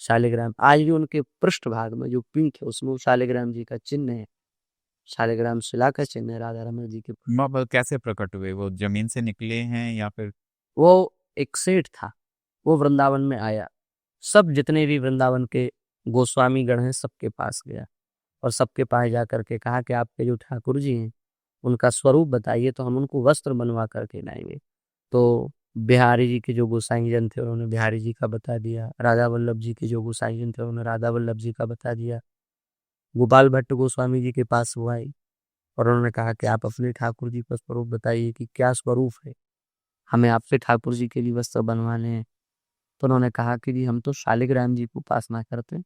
Speaker 2: शालिग्राम आज भी उनके पृष्ठ भाग में जो पिंक है उसमें शालिग्राम जी का चिन्ह है, शालिग्राम शिला का चिन्ह है राधा रमन जी के।
Speaker 1: कैसे प्रकट हुए? वो जमीन से निकले हैं या फिर?
Speaker 2: वो एक सेठ था, वो वृंदावन में आया, सब जितने भी वृंदावन के गोस्वामी गण हैं सबके पास गया और सबके पास जा करके कहा कि आपके जो ठाकुर जी हैं उनका स्वरूप बताइए तो हम उनको वस्त्र बनवा करके लाएंगे। तो बिहारी जी के जो गोसाई जन थे उन्होंने बिहारी जी का बता दिया, राधा वल्लभ जी के जो गोसाई जन थे उन्होंने राधा वल्लभ जी का बता दिया। गोपाल भट्ट गोस्वामी जी के पास वो आई और उन्होंने कहा कि आप अपने ठाकुर जी का स्वरूप बताइए कि क्या स्वरूप है, हमें आपसे ठाकुर जी के लिए वस्त्र बनवाने हैं। तो उन्होंने कहा कि जी हम तो शालिग्राम जी की उपासना करते हैं।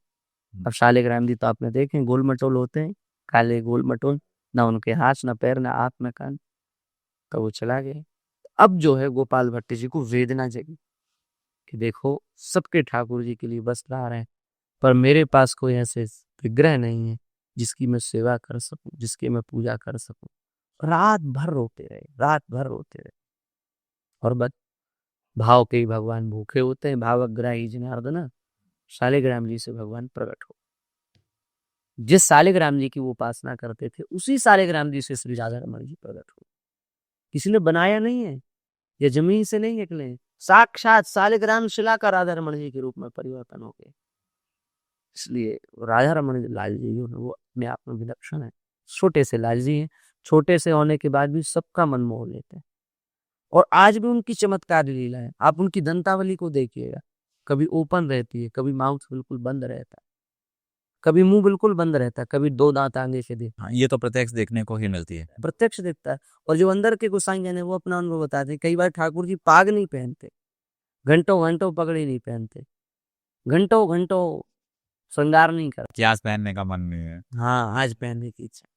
Speaker 2: अब शालिग्राम जी तो आपने देखे गोल मटोल होते हैं, काले गोल मटोल, ना उनके हाथ ना पैर ना आंख ना कान। तो वो चला गया। अब जो है गोपाल भट्ट जी को वेदना जगी कि देखो सबके ठाकुर जी के लिए वस्त्र आ रहे हैं, पर मेरे पास कोई ऐसे विग्रह नहीं है जिसकी मैं सेवा कर सकूं, जिसकी मैं पूजा कर सकूं। रात भर रोते रहे, रात भर रोते रहे। और बस भाव के ही भगवान भूखे होते हैं, भावग्राही जनार्दन, शालिग्राम जी से भगवान प्रकट हो। जिस सालिग्राम जी की वो उपासना करते थे, उसी सालिग्राम जी से श्री राधा रमण जी प्रकट हुए। किसी ने बनाया नहीं है, ये जमीन से नहीं निकले हैं। साक्षात सालिग्राम शिला का राधा रमण जी के रूप में परिवर्तन हो गए। इसलिए राधा रमण लाल जी जो है वो अपने आप में विलक्षण है। छोटे से लाल जी हैं, छोटे से होने के बाद भी सबका मन मोह लेते हैं। और आज भी उनकी चमत्कारी लीला है। आप उनकी दंतावली को देखिएगा, कभी ओपन रहती है, कभी माउथ बिल्कुल बंद रहता है, कभी मुंह बिल्कुल बंद रहता है, कभी 2 दांत आगे से दिखते
Speaker 1: हाँ, ये तो प्रत्यक्ष देखने को ही मिलती है।
Speaker 2: प्रत्यक्ष दिखता है। और जो अंदर के गोसाई जन है वो अपना अनुभव बताते हैं। कई बार ठाकुर जी पाग नहीं पहनते, घंटों घंटों पगड़ी नहीं पहनते, घंटों घंटों श्रृंगार नहीं करते,
Speaker 1: क्या पहनने का मन नहीं है।
Speaker 2: हाँ आज पहनने की इच्छा।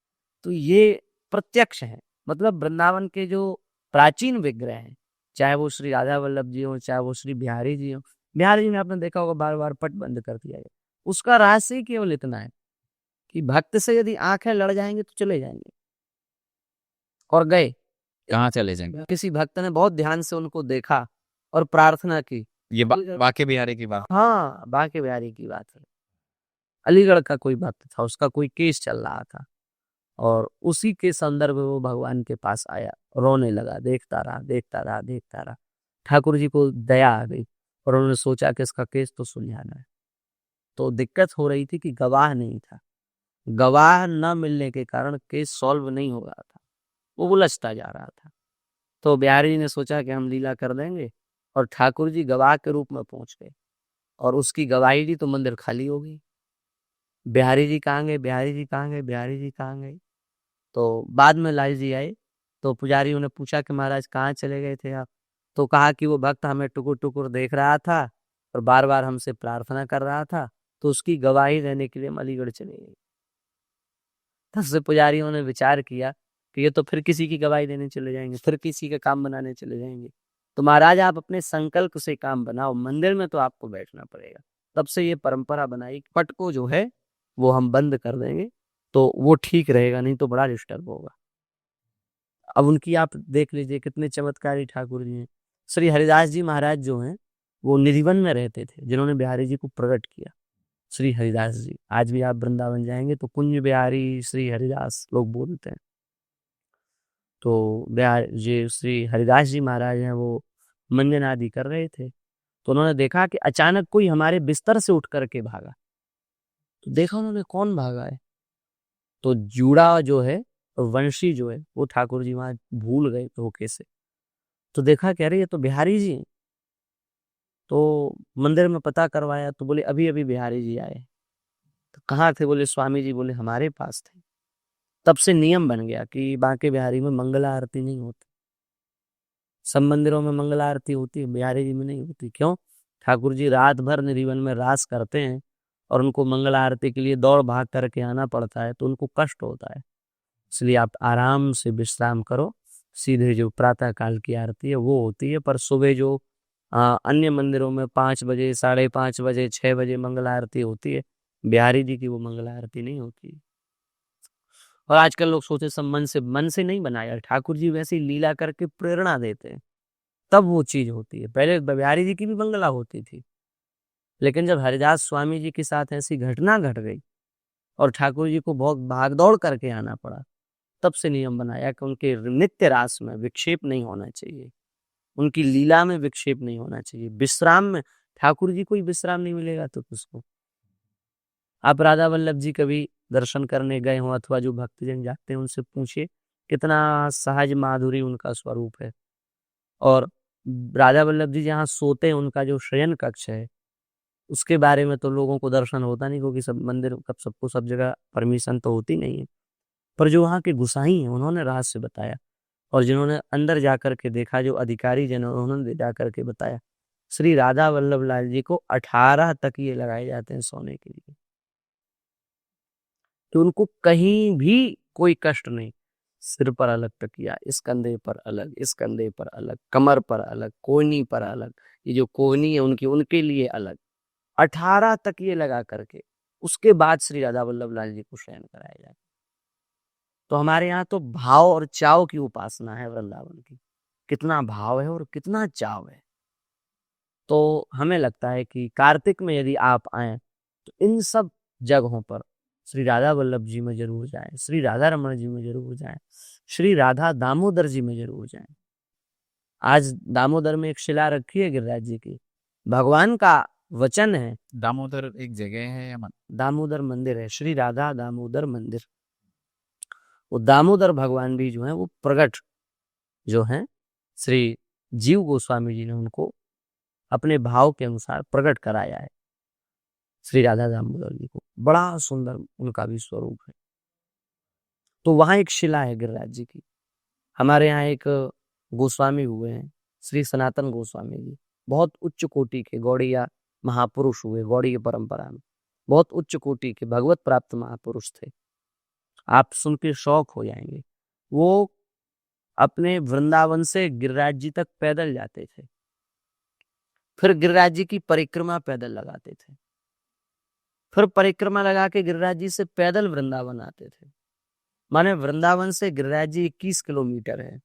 Speaker 2: तो ये प्रत्यक्ष है। मतलब वृंदावन के जो प्राचीन विग्रह हैं, चाहे वो श्री राधा वल्लभ जी हो, चाहे वो श्री बिहारी जी हो। बिहारी जी में आपने देखा होगा बार बार पट बंद कर दिया गया। उसका रहस्य ही केवल इतना है कि भक्त से यदि आंखें लड़ जाएंगे तो चले जाएंगे, और गए।
Speaker 1: कहाँ चले जाएंगे?
Speaker 2: किसी भक्त ने बहुत ध्यान से उनको देखा और प्रार्थना की।
Speaker 1: ये बाके बिहारी की बात।
Speaker 2: हाँ, बाके बिहारी की बात है। अलीगढ़ का कोई भक्त था, उसका कोई केस चल रहा था, और उसी के संदर्भ में वो भगवान के पास आया, रोने लगा, देखता रहा देखता रहा देखता रहा। ठाकुर जी को दया आ गई और उन्होंने सोचा कि इसका केस तो सुलझाना है। तो दिक्कत हो रही थी कि गवाह नहीं था। गवाह न मिलने के कारण केस सॉल्व नहीं हो रहा था, वो उलझता जा रहा था। तो बिहारी जी ने सोचा कि हम लीला कर देंगे, और ठाकुर जी गवाह के रूप में पहुंच गए, और उसकी गवाही दी तो मंदिर खाली हो गई। बिहारी जी कहाँ गए, बिहारी जी कहाँ गए, बिहारी जी कहाँ गए। तो बाद में लाल जी आए, तो पुजारियों ने पूछा कि महाराज कहाँ चले गए थे आप। तो कहा कि वो भक्त हमें टुकुर टुकुर देख रहा था और बार बार हमसे प्रार्थना कर रहा था, तो उसकी गवाही देने के लिए हम अलीगढ़ चले गए। तब से पुजारियों ने विचार किया कि ये तो फिर किसी की गवाही देने चले जाएंगे, फिर किसी का काम बनाने चले जाएंगे। तो महाराज आप अपने संकल्प से काम बनाओ, मंदिर में तो आपको बैठना पड़ेगा। तब से ये परंपरा बनाई, पट को जो है वो हम बंद कर देंगे, तो वो ठीक रहेगा, नहीं तो बड़ा डिस्टर्ब होगा। अब उनकी आप देख लीजिए कितने चमत्कारी ठाकुर जी हैं। श्री हरिदास जी महाराज जो हैं वो निधिवन में रहते थे, जिन्होंने बिहारी जी को प्रकट किया। श्री हरिदास जी, आज भी आप वृंदावन जाएंगे तो कुंज बिहारी श्री हरिदास लोग बोलते हैं। तो बिहार जी श्री हरिदास जी महाराज हैं, वो मंजन आदि कर रहे थे, तो उन्होंने देखा कि अचानक कोई हमारे बिस्तर से उठ करके भागा। तो देखा उन्होंने कौन भागा है, तो जूड़ा जो है, वंशी जो है, वो ठाकुर जी वहां भूल गए धोखे से। तो देखा कह रहे ये तो बिहारी जी हैं। तो मंदिर में पता करवाया तो बोले अभी अभी बिहारी जी आए। तो कहाँ थे, बोले स्वामी जी, बोले हमारे पास थे। तब से नियम बन गया कि बांके बिहारी में मंगला आरती नहीं होती। सब मंदिरों में मंगला आरती होती है, बिहारी जी में नहीं होती। क्यों? ठाकुर जी रात भर निधिवन में रास करते हैं और उनको मंगला आरती के लिए दौड़ भाग करके आना पड़ता है, तो उनको कष्ट होता है। इसलिए आप आराम से विश्राम करो। सीधे जो प्रातः काल की आरती है वो होती है, पर सुबह जो अन्य मंदिरों में 5 बजे, 5:30 बजे, 6 बजे मंगला आरती होती है, बिहारी जी की वो मंगला आरती नहीं होती। और आजकल लोग सोचे सब मन से नहीं बनाया, ठाकुर जी वैसे ही लीला करके प्रेरणा देते हैं, तब वो चीज होती है। पहले बिहारी जी की भी मंगला होती थी, लेकिन जब हरिदास स्वामी जी के साथ ऐसी घटना घट गई और ठाकुर जी को बहुत भागदौड़ करके आना पड़ा, तब से नियम बनाया कि उनके नित्य रास में विक्षेप नहीं होना चाहिए, उनकी लीला में विक्षेप नहीं होना चाहिए, विश्राम में। ठाकुर जी को ही विश्राम नहीं मिलेगा तो किसको? आप राधा वल्लभ जी कभी दर्शन करने गए हो, अथवा जो भक्तजन जाते हैं उनसे पूछिए, कितना सहज माधुरी उनका स्वरूप है। और राधा वल्लभ जी जहाँ सोते हैं, उनका जो शयन कक्ष है, उसके बारे में तो लोगों को दर्शन होता नहीं, क्योंकि सब मंदिर कब सबको सब जगह परमिशन तो होती नहीं है। पर जो वहाँ के गुसाई हैं उन्होंने रहस्य बताया, और जिन्होंने अंदर जाकर के देखा, जो अधिकारी जन उन्होंने जाकर के बताया, श्री राधा वल्लभ लाल जी को 18 तकिए लगाए जाते हैं सोने के लिए, तो उनको कहीं भी कोई कष्ट नहीं। सिर पर अलग तकिया, इस कंधे पर अलग, इस कंधे पर अलग, कमर पर अलग, कोहनी पर अलग, ये जो कोहनी है उनकी, उनके लिए अलग, 18 तकिए लगा करके उसके बाद श्री राधा वल्लभ लाल जी को शयन कराया जाए। तो हमारे यहाँ तो भाव और चाव की उपासना है वृंदावन की। कितना भाव है और कितना चाव है। तो हमें लगता है कि कार्तिक में यदि आप आए तो इन सब जगहों पर श्री राधा वल्लभ जी में जरूर जाएं, श्री राधा रमण जी में जरूर जाएं, श्री राधा दामोदर जी में जरूर जाएं। आज दामोदर में एक शिला रखी है गिरिराज जी की, भगवान का वचन है।
Speaker 1: दामोदर एक जगह है या
Speaker 2: दामोदर मंदिर है, श्री राधा दामोदर मंदिर। वो दामोदर भगवान भी जो है वो प्रकट जो है श्री जीव गोस्वामी जी ने उनको अपने भाव के अनुसार प्रकट कराया है। श्री राधा दामोदर जी को बड़ा सुंदर उनका भी स्वरूप है। तो वहां एक शिला है गिरिराज जी की। हमारे यहाँ एक गोस्वामी हुए हैं श्री सनातन गोस्वामी जी, बहुत उच्च कोटि के गौड़िया महापुरुष हुए। गौड़ीय परंपरा में बहुत उच्च कोटि के भगवत प्राप्त महापुरुष थे। आप सुन के शौक हो जाएंगे। वो अपने वृंदावन से गिरिराज जी तक पैदल जाते थे, फिर गिरिराज जी की परिक्रमा पैदल लगाते थे, फिर परिक्रमा लगा के गिरिराज जी से पैदल वृंदावन आते थे। माने वृंदावन से गिरिराज जी 21 किलोमीटर है,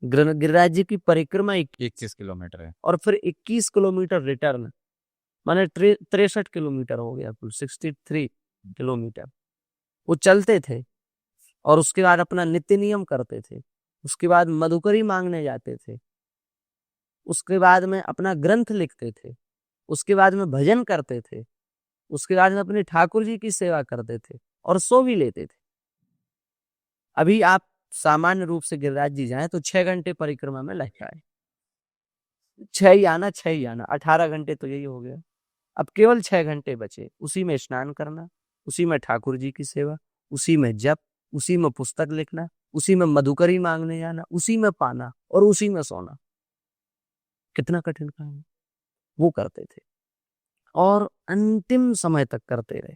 Speaker 2: गिरिराज जी की परिक्रमा
Speaker 1: 21 किलोमीटर है,
Speaker 2: और फिर 21 किलोमीटर रिटर्न, माने 63 किलोमीटर हो गया कुल, 63 किलोमीटर वो चलते थे। और उसके बाद अपना नित्य नियम करते थे, उसके बाद मधुकरी मांगने जाते थे, उसके बाद में अपना ग्रंथ लिखते थे, उसके बाद में भजन करते थे, उसके बाद में अपने ठाकुर जी की सेवा करते थे और सो भी लेते थे। अभी आप सामान्य रूप से गिरिराज जी जाएं तो 6 घंटे परिक्रमा में लग जाए, 6 ही आना 6 ही आना, 18 घंटे तो यही हो गया। अब केवल 6 घंटे बचे, उसी में स्नान करना, उसी में ठाकुर जी की सेवा, उसी में जप, उसी में पुस्तक लिखना, उसी में मधुकरी मांगने जाना, उसी में पाना और उसी में सोना। कितना कठिन काम है। वो करते थे और अंतिम समय तक करते रहे।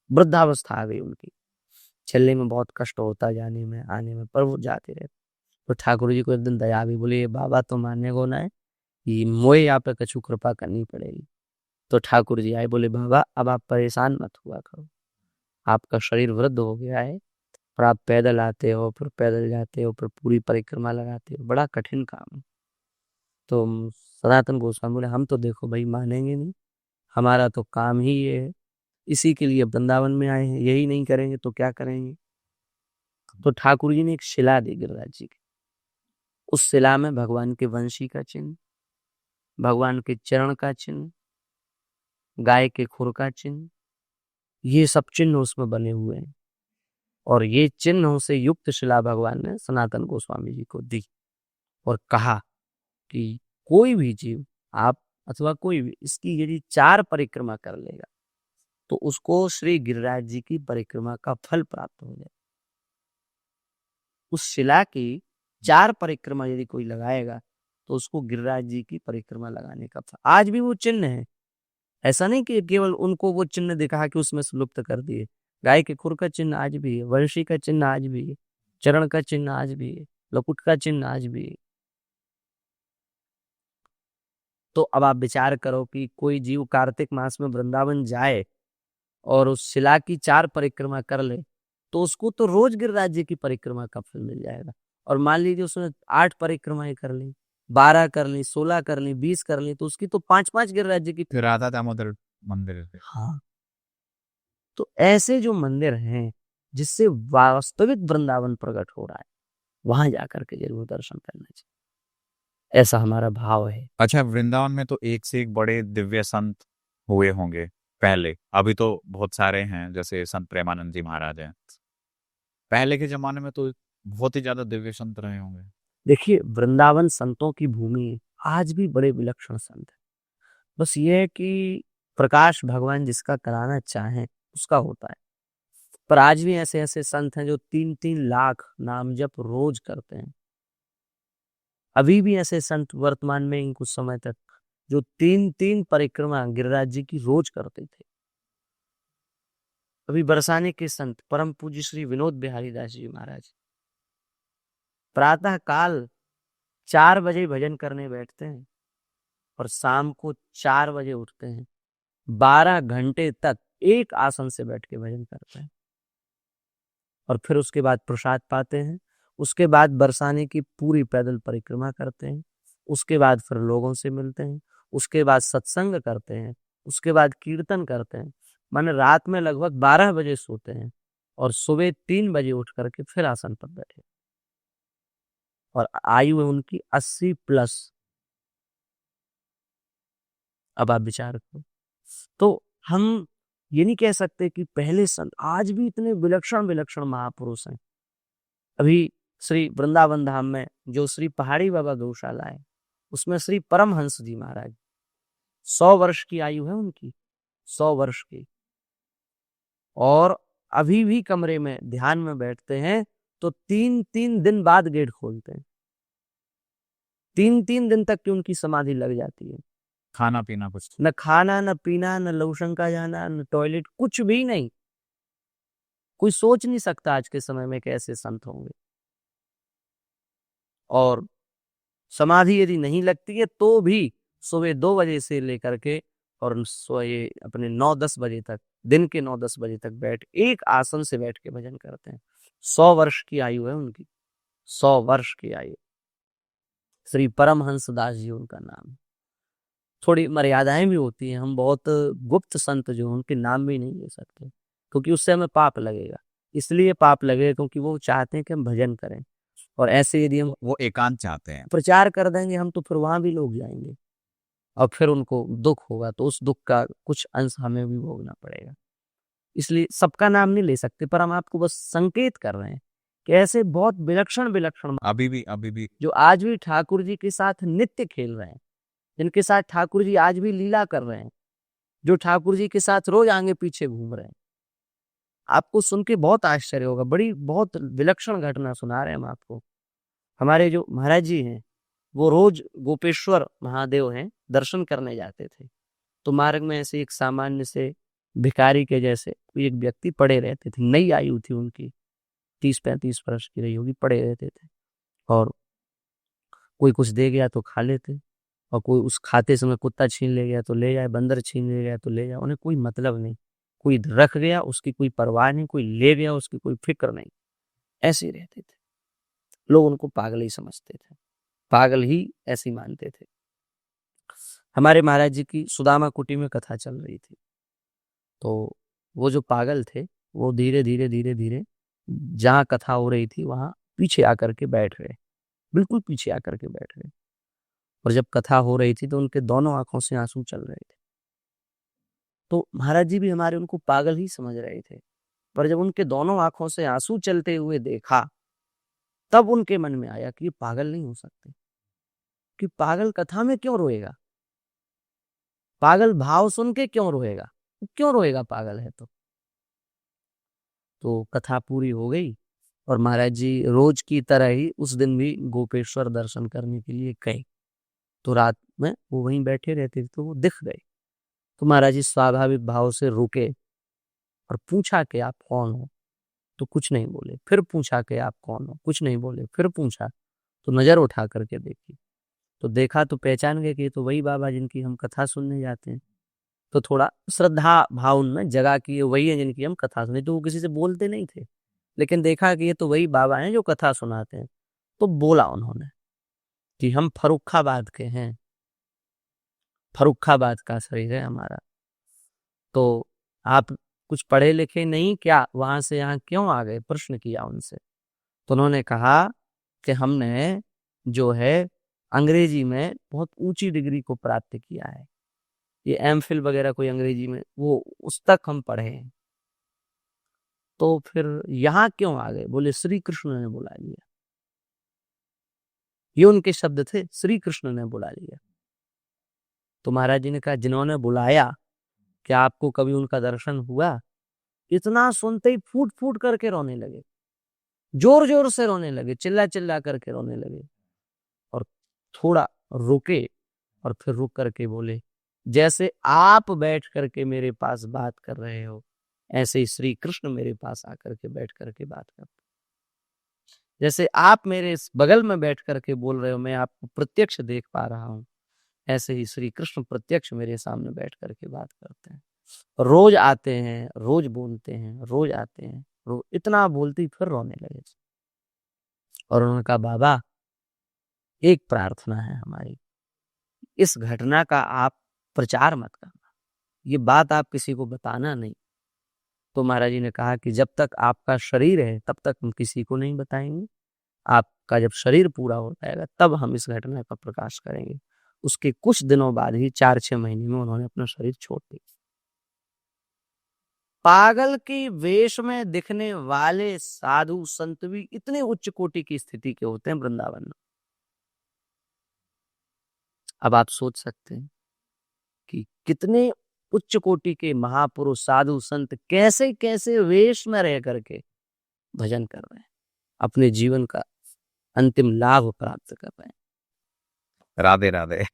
Speaker 2: वृद्धावस्था आ गई उनकी, चलने में बहुत कष्ट होता, जाने में आने में, पर वो जाते रहे। तो ठाकुर जी को एक दिन दया भी, बोले ये बाबा तो मानने को ना है, ये मोए यहाँ पे कछु कृपा करनी पड़ेगी। तो ठाकुर जी आए, बोले बाबा अब आप परेशान मत हुआ करो, आपका शरीर वृद्ध हो गया है, पर आप पैदल आते हो, फिर पैदल जाते हो, फिर पूरी परिक्रमा लगाते हो, बड़ा कठिन काम है। तो सनातन गोस्वामी बोले हम तो देखो भाई मानेंगे नहीं, हमारा तो काम ही ये है, इसी के लिए वृंदावन में आए हैं, यही नहीं करेंगे तो क्या करेंगे। तो ठाकुर जी ने एक शिला दी गिरिराज जी की। उस शिला में भगवान के वंशी का चिन्ह, भगवान के चरण का चिन्ह, गाय के खुर का चिन्ह, ये सब चिन्ह उसमें बने हुए हैं। और ये चिन्हों से युक्त शिला भगवान ने सनातन गोस्वामी जी को दी और कहा कि कोई भी जीव, आप अथवा कोई भी, इसकी यदि 4 परिक्रमा कर लेगा तो उसको श्री गिरिराज जी की परिक्रमा का फल प्राप्त हो जाए। उस शिला की 4 परिक्रमा यदि कोई लगाएगा तो उसको गिरिराज जी की परिक्रमा लगाने का फल। आज भी वो चिन्ह है, ऐसा नहीं कि केवल उनको वो चिन्ह दिखा के उसमें से लुप्त कर दिए। गाय के खुर का चिन्ह आज भी है, वंशी का चिन्ह आज भी है, चरण का चिन्ह आज भी है, लकुट का चिन्ह आज भी है। तो अब आप विचार करो कि कोई जीव कार्तिक मास में वृंदावन जाए और उस शिला की 4 परिक्रमा कर ले तो उसको तो रोज गिरिराज जी की परिक्रमा का फल मिल जाएगा। और मान लीजिए उसने 8 परिक्रमाएं कर ली, 12 कर ली, 16 कर ली, 20 कर ली, तो उसकी तो 5-5 गिरिराज जी की।
Speaker 1: राधा दामोदर मंदिर है।
Speaker 2: हाँ, तो ऐसे जो मंदिर हैं जिससे वास्तविक वृंदावन प्रकट हो रहा है, वहां जाकर के जरूर दर्शन करना चाहिए, ऐसा हमारा भाव है।
Speaker 1: अच्छा, वृंदावन में तो एक से एक बड़े दिव्य संत हुए होंगे पहले, अभी तो बहुत सारे हैं, जैसे संत प्रेमानंद जी महाराज हैं। पहले के जमाने में तो बहुत ही ज्यादा दिव्य संत रहे होंगे।
Speaker 2: देखिए वृंदावन संतों की भूमि है, आज भी बड़े विलक्षण संत है। बस ये है कि प्रकाश भगवान जिसका कराना चाहे उसका होता है। पर आज भी ऐसे ऐसे संत हैं जो 3-3 लाख नाम जप रोज करते हैं। अभी भी ऐसे संत वर्तमान में कुछ समय तक जो 3-3 परिक्रमा गिरिराज जी की रोज करते थे। अभी बरसाने के संत परम पूज्य श्री विनोद बिहारी दास जी महाराज प्रातः काल 4 बजे भजन करने बैठते हैं और शाम को 4 बजे उठते हैं, 12 घंटे तक एक आसन से बैठ के भजन करते हैं और फिर उसके बाद प्रसाद पाते हैं। उसके बाद बरसाने की पूरी पैदल परिक्रमा करते हैं, उसके बाद फिर लोगों से मिलते हैं, उसके बाद सत्संग करते हैं, उसके बाद कीर्तन करते हैं। माने रात में लगभग 12 बजे सोते हैं और सुबह 3 बजे उठ करके फिर आसन पर बैठे, और आयु है उनकी 80 प्लस। अब आप विचार करो। तो हम ये नहीं कह सकते कि पहले संत, आज भी इतने विलक्षण विलक्षण महापुरुष हैं। अभी श्री वृंदावन धाम में जो श्री पहाड़ी बाबा गौशाला है, उसमें श्री परमहंस जी महाराज, 100 वर्ष की आयु है उनकी, 100 वर्ष की। और अभी भी कमरे में ध्यान में बैठते हैं तो 3-3 दिन बाद गेट खोलते हैं। 3-3 दिन तक की उनकी समाधि लग जाती है।
Speaker 1: खाना पीना कुछ
Speaker 2: न खाना, न पीना, न लौशन का जाना, न टॉयलेट, कुछ भी नहीं। कोई सोच नहीं सकता आज के समय में कैसे संत होंगे। और समाधि यदि नहीं लगती है तो भी सुबह 2 बजे से लेकर के और ये अपने 9-10 बजे तक, दिन के 9-10 बजे तक बैठ एक आसन से बैठ के भजन करते हैं। 100 वर्ष की आयु है उनकी, 100 वर्ष की आयु। श्री परमहंस दास जी उनका नाम है। थोड़ी मर्यादाएं भी होती हैं, हम बहुत गुप्त संत जो उनके नाम भी नहीं ले सकते, क्योंकि उससे हमें पाप लगेगा। इसलिए पाप लगेगा क्योंकि वो चाहते हैं कि हम भजन करें, और ऐसे यदि हम
Speaker 1: वो एकांत चाहते हैं।
Speaker 2: प्रचार कर देंगे हम तो फिर वहां भी लोग जाएंगे और फिर उनको दुख होगा, तो उस दुख का कुछ अंश हमें भी भोगना पड़ेगा। इसलिए सबका नाम नहीं ले सकते, पर हम आपको बस संकेत कर रहे हैं कि ऐसे बहुत विलक्षण विलक्षण
Speaker 1: अभी भी
Speaker 2: जो आज भी ठाकुर जी के साथ नित्य खेल रहे हैं, जिनके साथ ठाकुर जी आज भी लीला कर रहे हैं, जो ठाकुर जी के साथ रोज आगे पीछे घूम रहे हैं। आपको सुन के बहुत आश्चर्य होगा, बड़ी बहुत विलक्षण घटना सुना रहे हैं हम आपको। हमारे जो महाराज जी हैं वो रोज गोपेश्वर महादेव हैं, दर्शन करने जाते थे। तो मार्ग में ऐसे एक सामान्य से भिखारी के जैसे कोई एक व्यक्ति पड़े रहते थे। नई आयु थी उनकी, 30-35 वर्ष की रही होगी, पड़े रहते थे। और कोई कुछ दे गया तो खा लेते, और कोई उस खाते समय कुत्ता छीन ले गया तो ले जाए, बंदर छीन ले गया तो ले जाए, उन्हें कोई मतलब नहीं। कोई रख गया उसकी कोई परवाह नहीं, कोई ले गया उसकी कोई फिक्र नहीं। ऐसे ही रहते थे। लोग उनको पागल ही समझते थे, पागल ही ऐसे ही मानते थे। हमारे महाराज जी की सुदामा कुटी में कथा चल रही थी, तो वो जो पागल थे वो धीरे धीरे धीरे धीरे जहाँ कथा हो रही थी वहां पीछे आकर के बैठ गए, बिल्कुल पीछे आकर के बैठ गए। और जब कथा हो रही थी तो उनके दोनों आंखों से आंसू चल रहे थे। तो महाराज जी भी हमारे उनको पागल ही समझ रहे थे, पर जब उनके दोनों आंखों से आंसू चलते हुए देखा तब उनके मन में आया कि ये पागल नहीं हो सकते, कि पागल कथा में क्यों रोएगा, पागल भाव सुन के क्यों रोएगा, क्यों रोएगा पागल है तो कथा पूरी हो गई और महाराज जी रोज की तरह ही उस दिन भी गोपेश्वर दर्शन करने के लिए गए। तो रात में वो वहीं बैठे रहते थे तो वो दिख गए। तो महाराज जी स्वाभाविक भाव से रुके और पूछा कि आप कौन हो, तो कुछ नहीं बोले। फिर पूछा कि आप कौन हो, कुछ नहीं बोले। फिर पूछा तो नजर उठा करके देखी, तो देखा तो पहचान गए कि ये तो वही बाबा जिनकी हम कथा सुनने जाते हैं। तो थोड़ा श्रद्धा भाव उनमें जगा कि ये वही है जिनकी हम कथा सुने। तो वो किसी से बोलते नहीं थे, लेकिन देखा कि ये तो वही बाबा हैं जो कथा सुनाते हैं। तो बोला उन्होंने कि हम फर्रुखाबाद के हैं, फर्रुखाबाद का शरीर है हमारा, तो आप कुछ पढ़े लिखे नहीं क्या, वहां से यहाँ क्यों आ गए, प्रश्न किया उनसे। तो उन्होंने कहा कि हमने जो है अंग्रेजी में बहुत ऊंची डिग्री को प्राप्त किया है, ये एमफिल वगैरह कोई अंग्रेजी में, वो उस तक हम पढ़े हैं। तो फिर यहाँ क्यों आ गए, बोले श्री कृष्ण ने बुला लिया। ये उनके शब्द थे, श्री कृष्ण ने बुला लिया। तो महाराज जी ने कहा जिन्होंने बुलाया क्या आपको कभी उनका दर्शन हुआ? इतना सुनते ही फूट फूट करके रोने लगे, जोर जोर से रोने लगे, चिल्ला चिल्ला करके रोने लगे। और थोड़ा रुके और फिर रुक करके बोले जैसे आप बैठ करके मेरे पास बात कर रहे हो ऐसे ही श्री कृष्ण मेरे पास आकर के बैठ करके बात करते, जैसे आप मेरे इस बगल में बैठ करके बोल रहे हो, मैं आपको प्रत्यक्ष देख पा रहा हूं, ऐसे ही श्री कृष्ण प्रत्यक्ष मेरे सामने बैठ करके बात करते हैं। रोज आते हैं, रोज बोलते हैं, रोज आते हैं, इतना बोलते फिर रोने लगे। और उन्होंने कहा बाबा एक प्रार्थना है हमारी, इस घटना का आप प्रचार मत करना, ये बात आप किसी को बताना नहीं, तो महाराज जी ने कहा कि जब तक आपका शरीर है तब तक हम किसी को नहीं बताएंगे, आपका जब शरीर पूरा हो जाएगा तब हम इस घटना का प्रकाश करेंगे। उसके कुछ दिनों बाद ही 4-6 महीने में उन्होंने अपना शरीर छोड़ दिया। पागल की वेश में दिखने वाले साधु संत भी इतने उच्च कोटि की स्थिति के होते हैं वृंदावन में। अब आप सोच सकते हैं कि कितने उच्च कोटि के महापुरुष साधु संत कैसे कैसे वेश में रह करके भजन कर रहे हैं, अपने जीवन का अंतिम लाभ प्राप्त कर रहे हैं।
Speaker 1: राधे राधे।